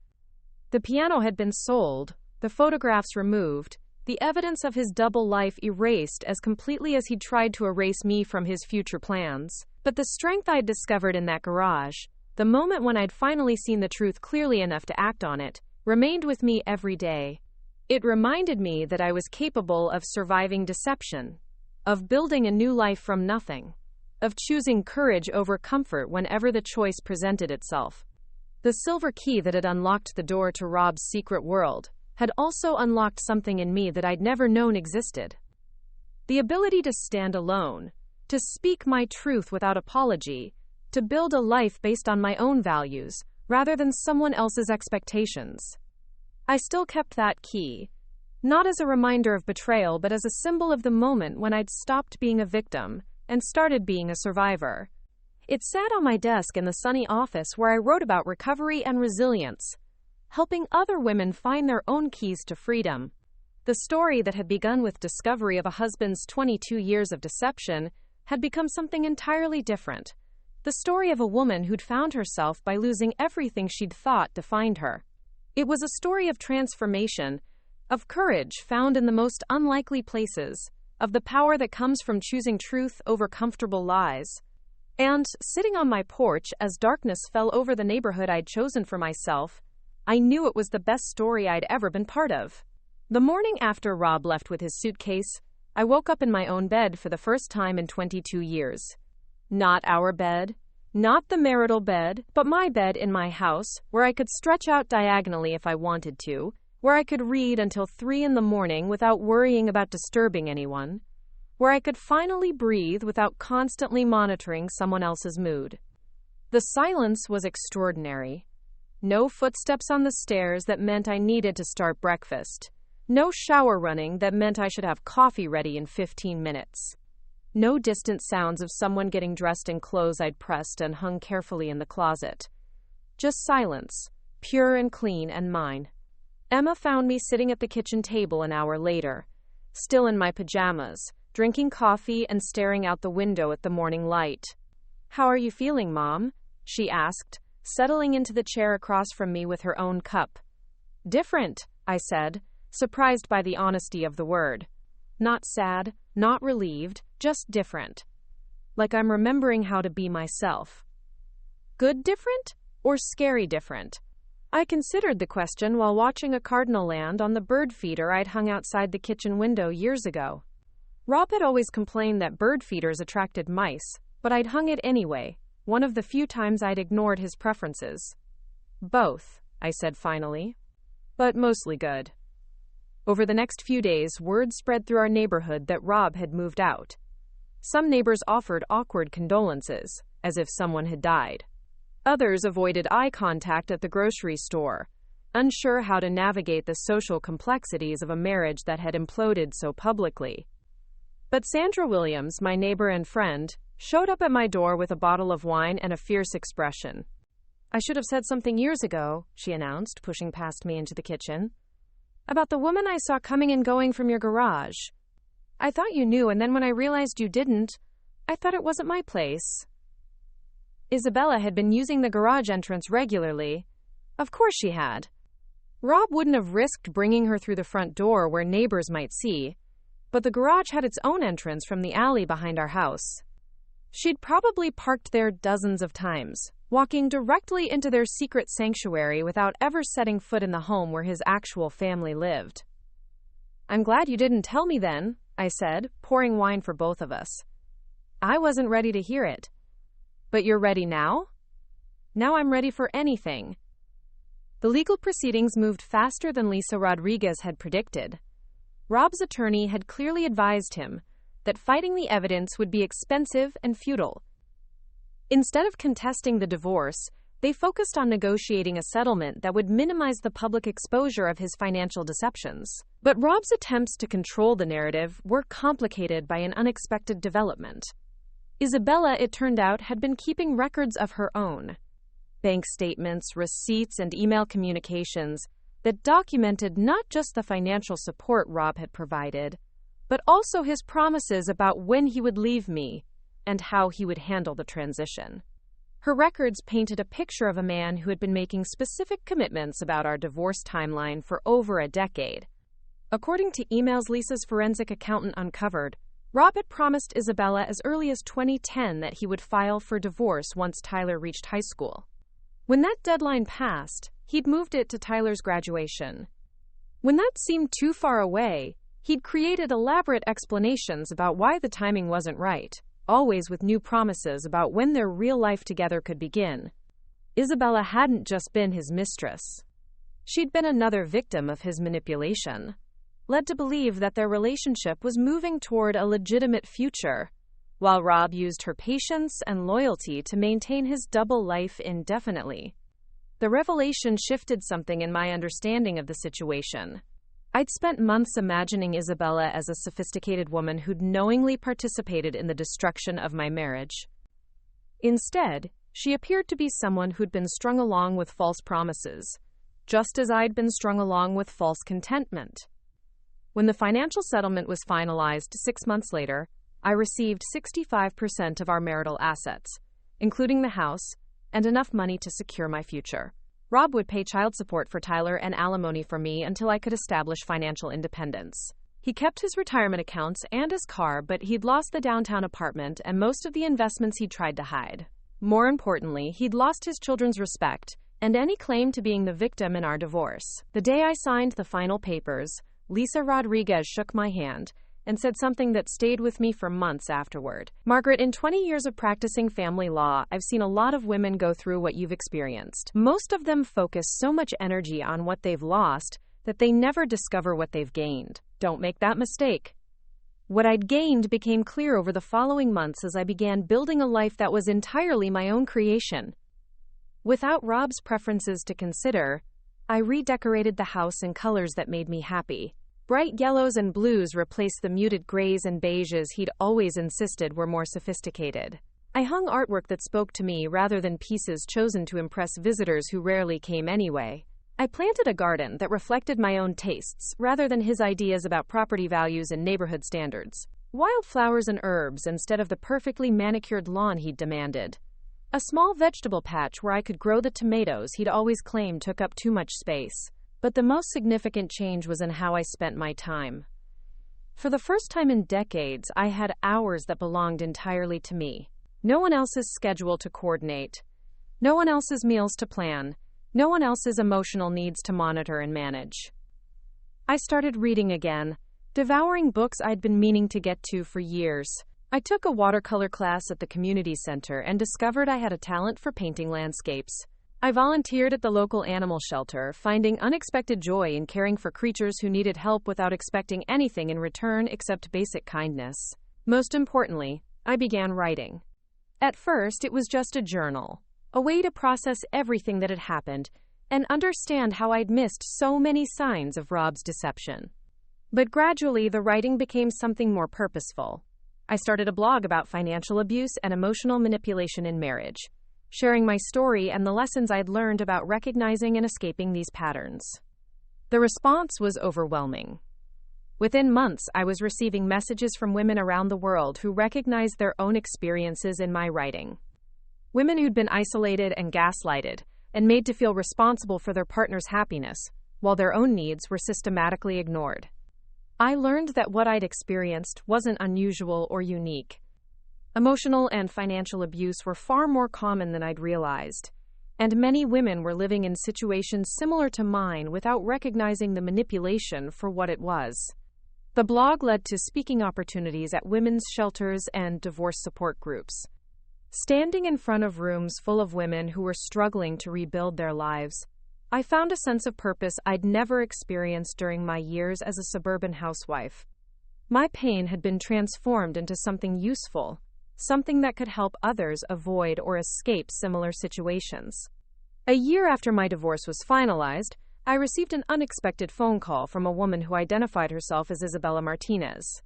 The piano had been sold, the photographs removed, the evidence of his double life erased as completely as he'd tried to erase me from his future plans. But the strength I'd discovered in that garage, the moment when I'd finally seen the truth clearly enough to act on it, remained with me every day. It reminded me that I was capable of surviving deception, of building a new life from nothing, of choosing courage over comfort whenever the choice presented itself. The silver key that had unlocked the door to Rob's secret world had also unlocked something in me that I'd never known existed. The ability to stand alone, to speak my truth without apology, to build a life based on my own values, rather than someone else's expectations. I still kept that key, not as a reminder of betrayal, but as a symbol of the moment when I'd stopped being a victim and started being a survivor. It sat on my desk in the sunny office where I wrote about recovery and resilience, helping other women find their own keys to freedom. The story that had begun with discovery of a husband's 22 years of deception had become something entirely different. The story of a woman who'd found herself by losing everything she'd thought defined her. It was a story of transformation, of courage found in the most unlikely places, of the power that comes from choosing truth over comfortable lies. And, sitting on my porch as darkness fell over the neighborhood I'd chosen for myself, I knew it was the best story I'd ever been part of. The morning after Rob left with his suitcase, I woke up in my own bed for the first time in 22 years. Not our bed, not the marital bed, but my bed in my house, where I could stretch out diagonally if I wanted to, where I could read until 3 a.m. without worrying about disturbing anyone, where I could finally breathe without constantly monitoring someone else's mood. The silence was extraordinary. No footsteps on the stairs that meant I needed to start breakfast. No shower running that meant I should have coffee ready in 15 minutes. No distant sounds of someone getting dressed in clothes I'd pressed and hung carefully in the closet. Just silence, pure and clean and mine. Emma found me sitting at the kitchen table an hour later, still in my pajamas, drinking coffee and staring out the window at the morning light. "How are you feeling, Mom?" she asked, settling into the chair across from me with her own cup. "Different," I said, surprised by the honesty of the word. Not sad, not relieved, just different. Like I'm remembering how to be myself. Good different? Or scary different? I considered the question while watching a cardinal land on the bird feeder I'd hung outside the kitchen window years ago. Rob had always complained that bird feeders attracted mice, but I'd hung it anyway, one of the few times I'd ignored his preferences. "Both," I said finally. "But mostly good." Over the next few days, word spread through our neighborhood that Rob had moved out. Some neighbors offered awkward condolences, as if someone had died. Others avoided eye contact at the grocery store, unsure how to navigate the social complexities of a marriage that had imploded so publicly. But Sandra Williams, my neighbor and friend, showed up at my door with a bottle of wine and a fierce expression. "I should have said something years ago," she announced, pushing past me into the kitchen. "About the woman I saw coming and going from your garage. I thought you knew, and then when I realized you didn't, I thought it wasn't my place." Isabella had been using the garage entrance regularly. Of course she had. Rob wouldn't have risked bringing her through the front door where neighbors might see, but the garage had its own entrance from the alley behind our house. She'd probably parked there dozens of times, walking directly into their secret sanctuary without ever setting foot in the home where his actual family lived. "I'm glad you didn't tell me then," I said, pouring wine for both of us. "I wasn't ready to hear it." "But you're ready now?" "Now I'm ready for anything." The legal proceedings moved faster than Lisa Rodriguez had predicted. Rob's attorney had clearly advised him that fighting the evidence would be expensive and futile. Instead of contesting the divorce, they focused on negotiating a settlement that would minimize the public exposure of his financial deceptions. But Rob's attempts to control the narrative were complicated by an unexpected development. Isabella, it turned out, had been keeping records of her own. Bank statements, receipts, and email communications that documented not just the financial support Rob had provided, but also his promises about when he would leave me and how he would handle the transition. Her records painted a picture of a man who had been making specific commitments about our divorce timeline for over a decade. According to emails Lisa's forensic accountant uncovered, Rob had promised Isabella as early as 2010 that he would file for divorce once Tyler reached high school. When that deadline passed, he'd moved it to Tyler's graduation. When that seemed too far away, he'd created elaborate explanations about why the timing wasn't right, always with new promises about when their real life together could begin. Isabella hadn't just been his mistress. She'd been another victim of his manipulation, led to believe that their relationship was moving toward a legitimate future, while Rob used her patience and loyalty to maintain his double life indefinitely. The revelation shifted something in my understanding of the situation. I'd spent months imagining Isabella as a sophisticated woman who'd knowingly participated in the destruction of my marriage. Instead, she appeared to be someone who'd been strung along with false promises, just as I'd been strung along with false contentment. When the financial settlement was finalized 6 months later, I received 65% of our marital assets, including the house, and enough money to secure my future. Rob would pay child support for Tyler and alimony for me until I could establish financial independence. He kept his retirement accounts and his car, but he'd lost the downtown apartment and most of the investments he'd tried to hide. More importantly, he'd lost his children's respect and any claim to being the victim in our divorce. The day I signed the final papers, Lisa Rodriguez shook my hand and said something that stayed with me for months afterward. Margaret, in 20 years of practicing family law, I've seen a lot of women go through what you've experienced. Most of them focus so much energy on what they've lost that they never discover what they've gained. Don't make that mistake. What I'd gained became clear over the following months as I began building a life that was entirely my own creation. Without Rob's preferences to consider, I redecorated the house in colors that made me happy. Bright yellows and blues replaced the muted grays and beiges he'd always insisted were more sophisticated. I hung artwork that spoke to me rather than pieces chosen to impress visitors who rarely came anyway. I planted a garden that reflected my own tastes rather than his ideas about property values and neighborhood standards. Wildflowers and herbs instead of the perfectly manicured lawn he'd demanded. A small vegetable patch where I could grow the tomatoes he'd always claimed took up too much space. But the most significant change was in how I spent my time. For the first time in decades, I had hours that belonged entirely to me. No one else's schedule to coordinate. No one else's meals to plan. No one else's emotional needs to monitor and manage. I started reading again, devouring books I'd been meaning to get to for years. I took a watercolor class at the community center and discovered I had a talent for painting landscapes. I volunteered at the local animal shelter, finding unexpected joy in caring for creatures who needed help without expecting anything in return except basic kindness. Most importantly, I began writing. At first, it was just a journal, a way to process everything that had happened and understand how I'd missed so many signs of Rob's deception. But gradually, the writing became something more purposeful. I started a blog about financial abuse and emotional manipulation in marriage, sharing my story and the lessons I'd learned about recognizing and escaping these patterns. The response was overwhelming. Within months, I was receiving messages from women around the world who recognized their own experiences in my writing. Women who'd been isolated and gaslighted and made to feel responsible for their partner's happiness, while their own needs were systematically ignored. I learned that what I'd experienced wasn't unusual or unique. Emotional and financial abuse were far more common than I'd realized, and many women were living in situations similar to mine without recognizing the manipulation for what it was. The blog led to speaking opportunities at women's shelters and divorce support groups. Standing in front of rooms full of women who were struggling to rebuild their lives, I found a sense of purpose I'd never experienced during my years as a suburban housewife. My pain had been transformed into something useful, something that could help others avoid or escape similar situations. A year after my divorce was finalized, I received an unexpected phone call from a woman who identified herself as Isabella Martinez.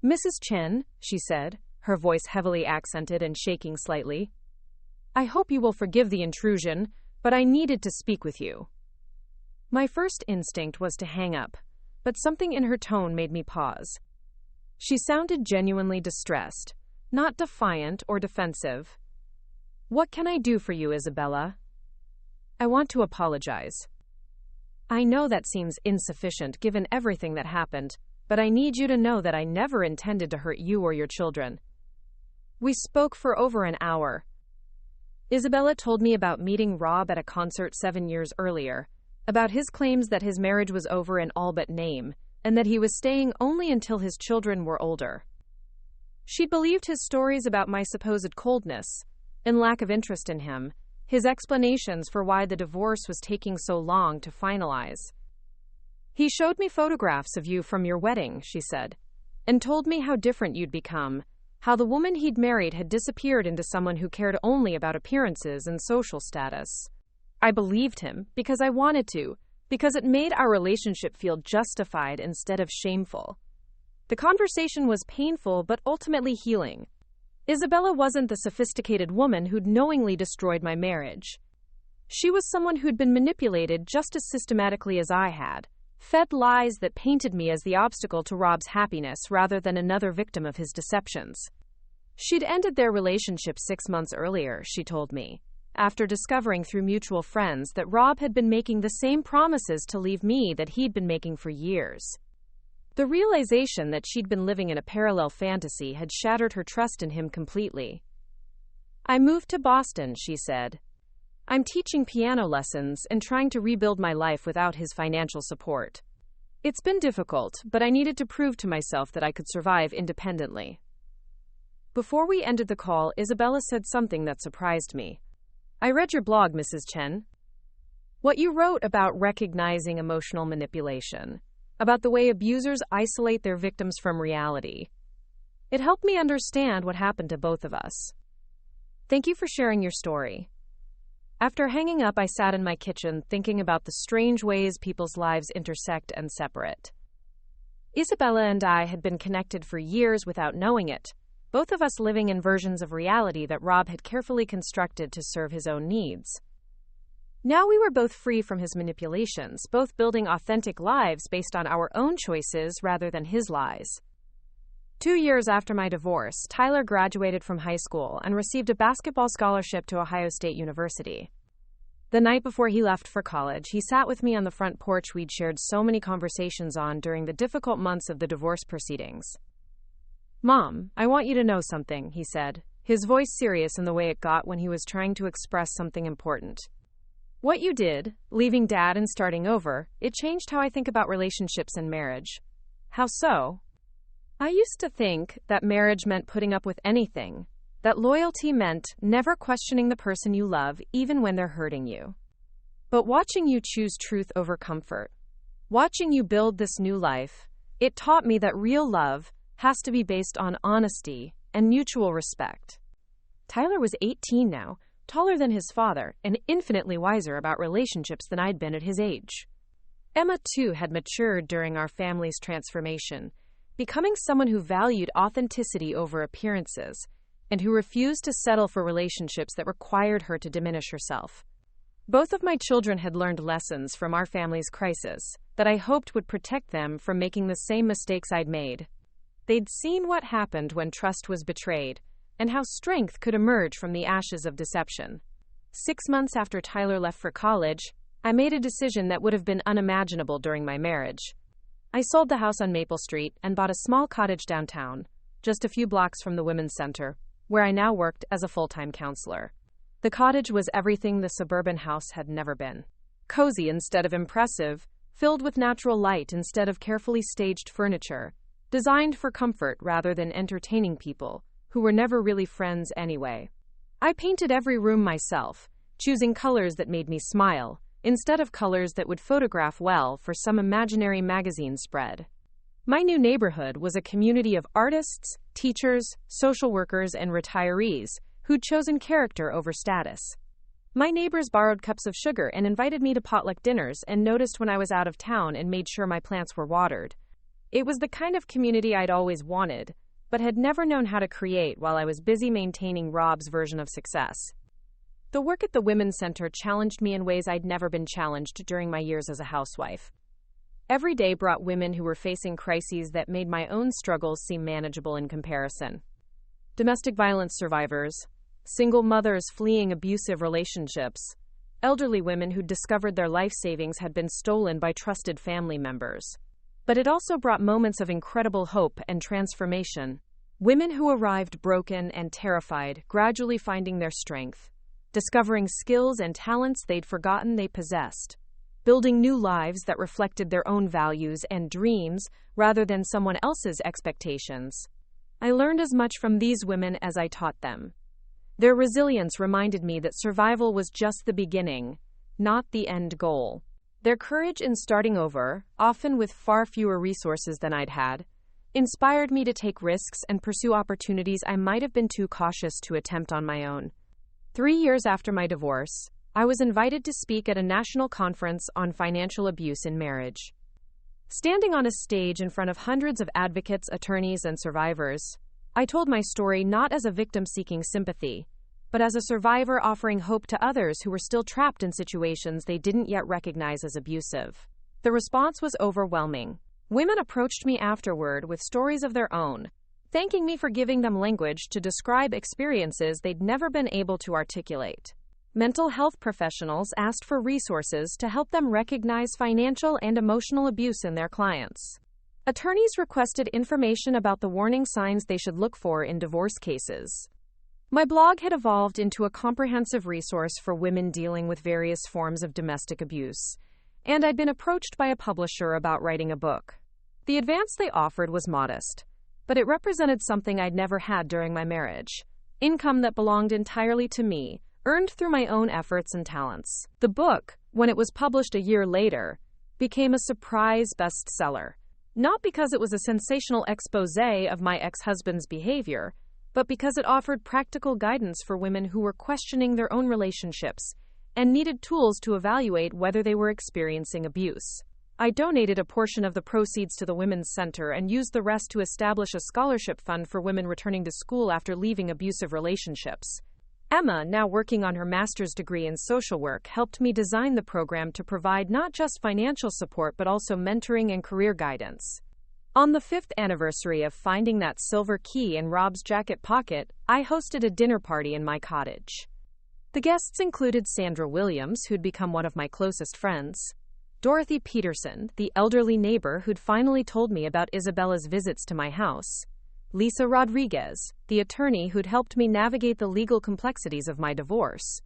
"Mrs. Chen," she said, her voice heavily accented and shaking slightly. "I hope you will forgive the intrusion, but I needed to speak with you." My first instinct was to hang up, but something in her tone made me pause. She sounded genuinely distressed, not defiant or defensive. "What can I do for you, Isabella?" "I want to apologize. I know that seems insufficient given everything that happened, but I need you to know that I never intended to hurt you or your children." We spoke for over an hour. Isabella told me about meeting Rob at a concert 7 years earlier, about his claims that his marriage was over in all but name, and that he was staying only until his children were older. She believed his stories about my supposed coldness and lack of interest in him, his explanations for why the divorce was taking so long to finalize. "He showed me photographs of you from your wedding," she said, "and told me how different you'd become, how the woman he'd married had disappeared into someone who cared only about appearances and social status. I believed him because I wanted to, because it made our relationship feel justified instead of shameful. The conversation was painful but ultimately healing. Isabella wasn't the sophisticated woman who'd knowingly destroyed my marriage. She was someone who'd been manipulated just as systematically as I had, fed lies that painted me as the obstacle to Rob's happiness rather than another victim of his deceptions. She'd ended their relationship 6 months earlier, she told me, after discovering through mutual friends that Rob had been making the same promises to leave me that he'd been making for years. The realization that she'd been living in a parallel fantasy had shattered her trust in him completely. "I moved to Boston," she said. "I'm teaching piano lessons and trying to rebuild my life without his financial support. It's been difficult, but I needed to prove to myself that I could survive independently." Before we ended the call, Isabella said something that surprised me. "I read your blog, Mrs. Chen. What you wrote about recognizing emotional manipulation, about the way abusers isolate their victims from reality. It helped me understand what happened to both of us. Thank you for sharing your story." After hanging up, I sat in my kitchen thinking about the strange ways people's lives intersect and separate. Isabella and I had been connected for years without knowing it, both of us living in versions of reality that Rob had carefully constructed to serve his own needs. Now we were both free from his manipulations, both building authentic lives based on our own choices rather than his lies. 2 years after my divorce, Tyler graduated from high school and received a basketball scholarship to Ohio State University. The night before he left for college, he sat with me on the front porch we'd shared so many conversations on during the difficult months of the divorce proceedings. "Mom, I want you to know something," he said, his voice serious in the way it got when he was trying to express something important. "What you did, leaving Dad and starting over, it changed how I think about relationships and marriage." "How so?" "I used to think that marriage meant putting up with anything, that loyalty meant never questioning the person you love even when they're hurting you. But watching you choose truth over comfort, watching you build this new life, it taught me that real love has to be based on honesty and mutual respect." Tyler was 18 now, taller than his father, and infinitely wiser about relationships than I'd been at his age. Emma, too, had matured during our family's transformation, becoming someone who valued authenticity over appearances, and who refused to settle for relationships that required her to diminish herself. Both of my children had learned lessons from our family's crisis that I hoped would protect them from making the same mistakes I'd made. They'd seen what happened when trust was betrayed, and how strength could emerge from the ashes of deception. 6 months after Tyler left for college, I made a decision that would have been unimaginable during my marriage. I sold the house on Maple Street and bought a small cottage downtown, just a few blocks from the Women's Center, where I now worked as a full-time counselor. The cottage was everything the suburban house had never been. Cozy instead of impressive, filled with natural light instead of carefully staged furniture, designed for comfort rather than entertaining people who were never really friends anyway. I painted every room myself, choosing colors that made me smile, instead of colors that would photograph well for some imaginary magazine spread. My new neighborhood was a community of artists, teachers, social workers, and retirees who'd chosen character over status. My neighbors borrowed cups of sugar and invited me to potluck dinners and noticed when I was out of town and made sure my plants were watered. It was the kind of community I'd always wanted, but had never known how to create while I was busy maintaining Rob's version of success. The work at the Women's Center challenged me in ways I'd never been challenged during my years as a housewife. Every day brought women who were facing crises that made my own struggles seem manageable in comparison. Domestic violence survivors, single mothers fleeing abusive relationships, elderly women who'd discovered their life savings had been stolen by trusted family members. But it also brought moments of incredible hope and transformation. Women who arrived broken and terrified, gradually finding their strength, discovering skills and talents they'd forgotten they possessed, building new lives that reflected their own values and dreams rather than someone else's expectations. I learned as much from these women as I taught them. Their resilience reminded me that survival was just the beginning, not the end goal. Their courage in starting over, often with far fewer resources than I'd had, inspired me to take risks and pursue opportunities I might have been too cautious to attempt on my own. 3 years after my divorce, I was invited to speak at a national conference on financial abuse in marriage. Standing on a stage in front of hundreds of advocates, attorneys, and survivors, I told my story not as a victim seeking sympathy, but as a survivor offering hope to others who were still trapped in situations they didn't yet recognize as abusive. The response was overwhelming. Women approached me afterward with stories of their own, thanking me for giving them language to describe experiences they'd never been able to articulate. Mental health professionals asked for resources to help them recognize financial and emotional abuse in their clients. Attorneys requested information about the warning signs they should look for in divorce cases. My blog had evolved into a comprehensive resource for women dealing with various forms of domestic abuse, and I'd been approached by a publisher about writing a book. The advance they offered was modest, but it represented something I'd never had during my marriage: income that belonged entirely to me, earned through my own efforts and talents. The book, when it was published a year later, became a surprise bestseller. Not because it was a sensational exposé of my ex-husband's behavior, but because it offered practical guidance for women who were questioning their own relationships and needed tools to evaluate whether they were experiencing abuse. I donated a portion of the proceeds to the Women's Center and used the rest to establish a scholarship fund for women returning to school after leaving abusive relationships. Emma, now working on her master's degree in social work, helped me design the program to provide not just financial support but also mentoring and career guidance. On the 5th anniversary of finding that silver key in Rob's jacket pocket, I hosted a dinner party in my cottage. The guests included Sandra Williams, who'd become one of my closest friends, Dorothy Peterson, the elderly neighbor who'd finally told me about Isabella's visits to my house, Lisa Rodriguez, the attorney who'd helped me navigate the legal complexities of my divorce,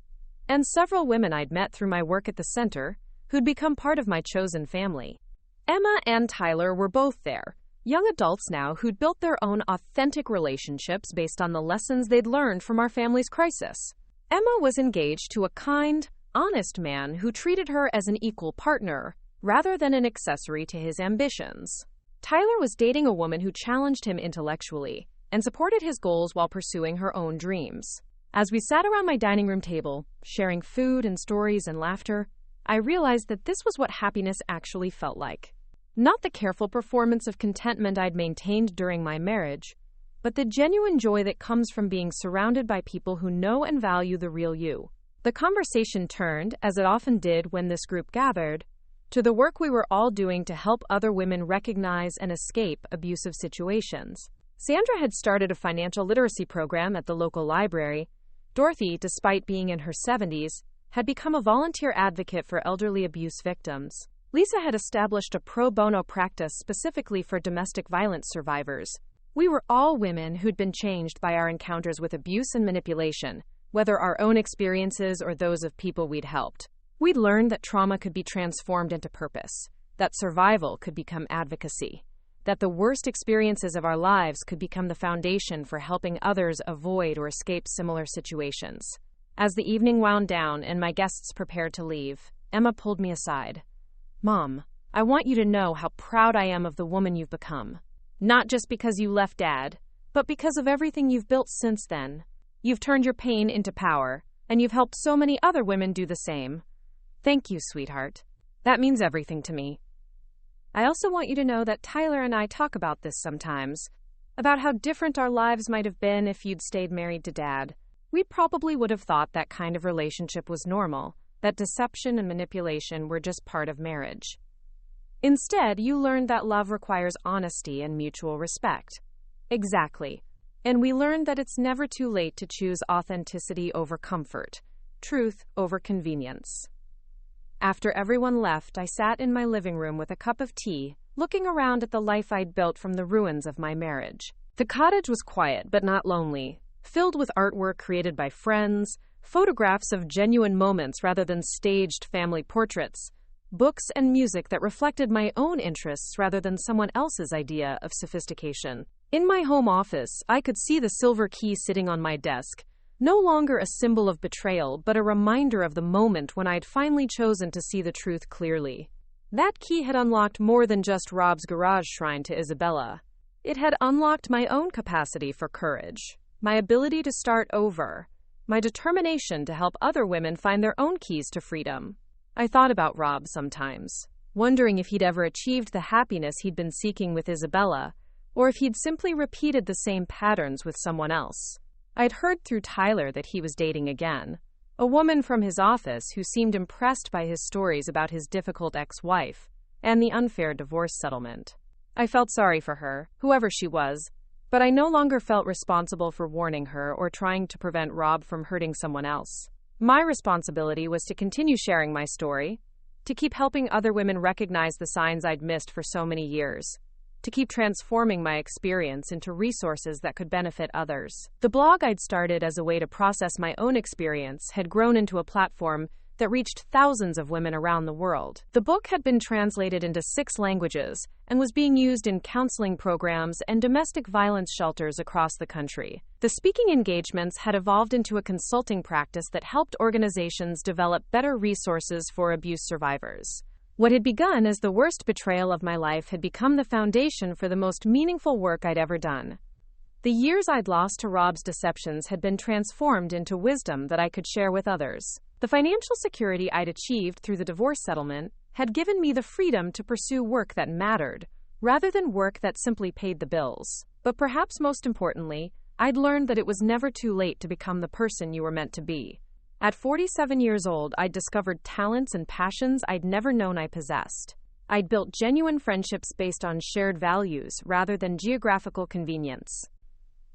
and several women I'd met through my work at the center, who'd become part of my chosen family. Emma and Tyler were both there, young adults now who'd built their own authentic relationships based on the lessons they'd learned from our family's crisis. Emma was engaged to a kind, honest man who treated her as an equal partner, rather than an accessory to his ambitions. Tyler was dating a woman who challenged him intellectually and supported his goals while pursuing her own dreams. As we sat around my dining room table, sharing food and stories and laughter, I realized that this was what happiness actually felt like. Not the careful performance of contentment I'd maintained during my marriage, but the genuine joy that comes from being surrounded by people who know and value the real you. The conversation turned, as it often did when this group gathered, to the work we were all doing to help other women recognize and escape abusive situations. Sandra had started a financial literacy program at the local library. Dorothy, despite being in her 70s, had become a volunteer advocate for elderly abuse victims. Lisa had established a pro bono practice specifically for domestic violence survivors. We were all women who'd been changed by our encounters with abuse and manipulation, whether our own experiences or those of people we'd helped. We'd learned that trauma could be transformed into purpose, that survival could become advocacy, that the worst experiences of our lives could become the foundation for helping others avoid or escape similar situations. As the evening wound down and my guests prepared to leave, Emma pulled me aside. "Mom, I want you to know how proud I am of the woman you've become. Not just because you left Dad, but because of everything you've built since then. You've turned your pain into power, and you've helped so many other women do the same. Thank you, sweetheart. That means everything to me. I also want you to know that Tyler and I talk about this sometimes, about how different our lives might have been if you'd stayed married to Dad. We probably would have thought that kind of relationship was normal, that deception and manipulation were just part of marriage. Instead, you learned that love requires honesty and mutual respect. Exactly. And we learned that it's never too late to choose authenticity over comfort, truth over convenience. After everyone left, I sat in my living room with a cup of tea, looking around at the life I'd built from the ruins of my marriage. The cottage was quiet but not lonely, filled with artwork created by friends, photographs of genuine moments rather than staged family portraits, books and music that reflected my own interests rather than someone else's idea of sophistication. In my home office, I could see the silver key sitting on my desk, no longer a symbol of betrayal, but a reminder of the moment when I'd finally chosen to see the truth clearly. That key had unlocked more than just Rob's garage shrine to Isabella. It had unlocked my own capacity for courage, my ability to start over, my determination to help other women find their own keys to freedom. I thought about Rob sometimes, wondering if he'd ever achieved the happiness he'd been seeking with Isabella, or if he'd simply repeated the same patterns with someone else. I'd heard through Tyler that he was dating again, a woman from his office who seemed impressed by his stories about his difficult ex-wife and the unfair divorce settlement. I felt sorry for her, whoever she was, but I no longer felt responsible for warning her or trying to prevent Rob from hurting someone else. My responsibility was to continue sharing my story, to keep helping other women recognize the signs I'd missed for so many years, to keep transforming my experience into resources that could benefit others. The blog I'd started as a way to process my own experience had grown into a platform that reached thousands of women around the world. The book had been translated into 6 languages and was being used in counseling programs and domestic violence shelters across the country. The speaking engagements had evolved into a consulting practice that helped organizations develop better resources for abuse survivors. What had begun as the worst betrayal of my life had become the foundation for the most meaningful work I'd ever done. The years I'd lost to Rob's deceptions had been transformed into wisdom that I could share with others. The financial security I'd achieved through the divorce settlement had given me the freedom to pursue work that mattered, rather than work that simply paid the bills. But perhaps most importantly, I'd learned that it was never too late to become the person you were meant to be. At 47 years old, I'd discovered talents and passions I'd never known I possessed. I'd built genuine friendships based on shared values rather than geographical convenience.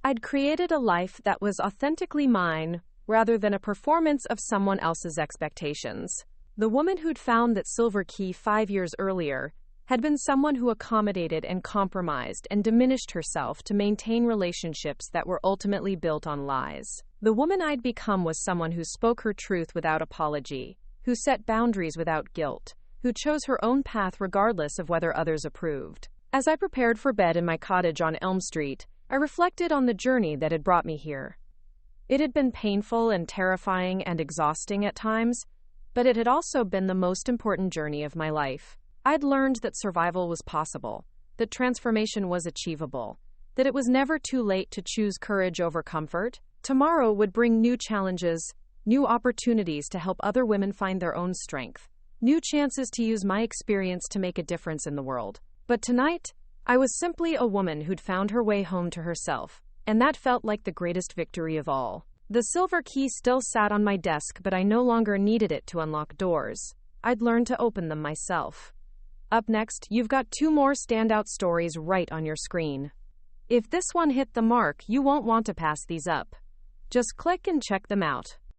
I'd created a life that was authentically mine rather than a performance of someone else's expectations. The woman who'd found that silver key 5 years earlier had been someone who accommodated and compromised and diminished herself to maintain relationships that were ultimately built on lies. The woman I'd become was someone who spoke her truth without apology, who set boundaries without guilt, who chose her own path regardless of whether others approved. As I prepared for bed in my cottage on Elm Street, I reflected on the journey that had brought me here. It had been painful and terrifying and exhausting at times, but it had also been the most important journey of my life. I'd learned that survival was possible, that transformation was achievable, that it was never too late to choose courage over comfort. Tomorrow would bring new challenges, new opportunities to help other women find their own strength, new chances to use my experience to make a difference in the world. But tonight, I was simply a woman who'd found her way home to herself, and that felt like the greatest victory of all. The silver key still sat on my desk, but I no longer needed it to unlock doors. I'd learned to open them myself. Up next, you've got 2 more standout stories right on your screen. If this one hit the mark, you won't want to pass these up. Just click and check them out.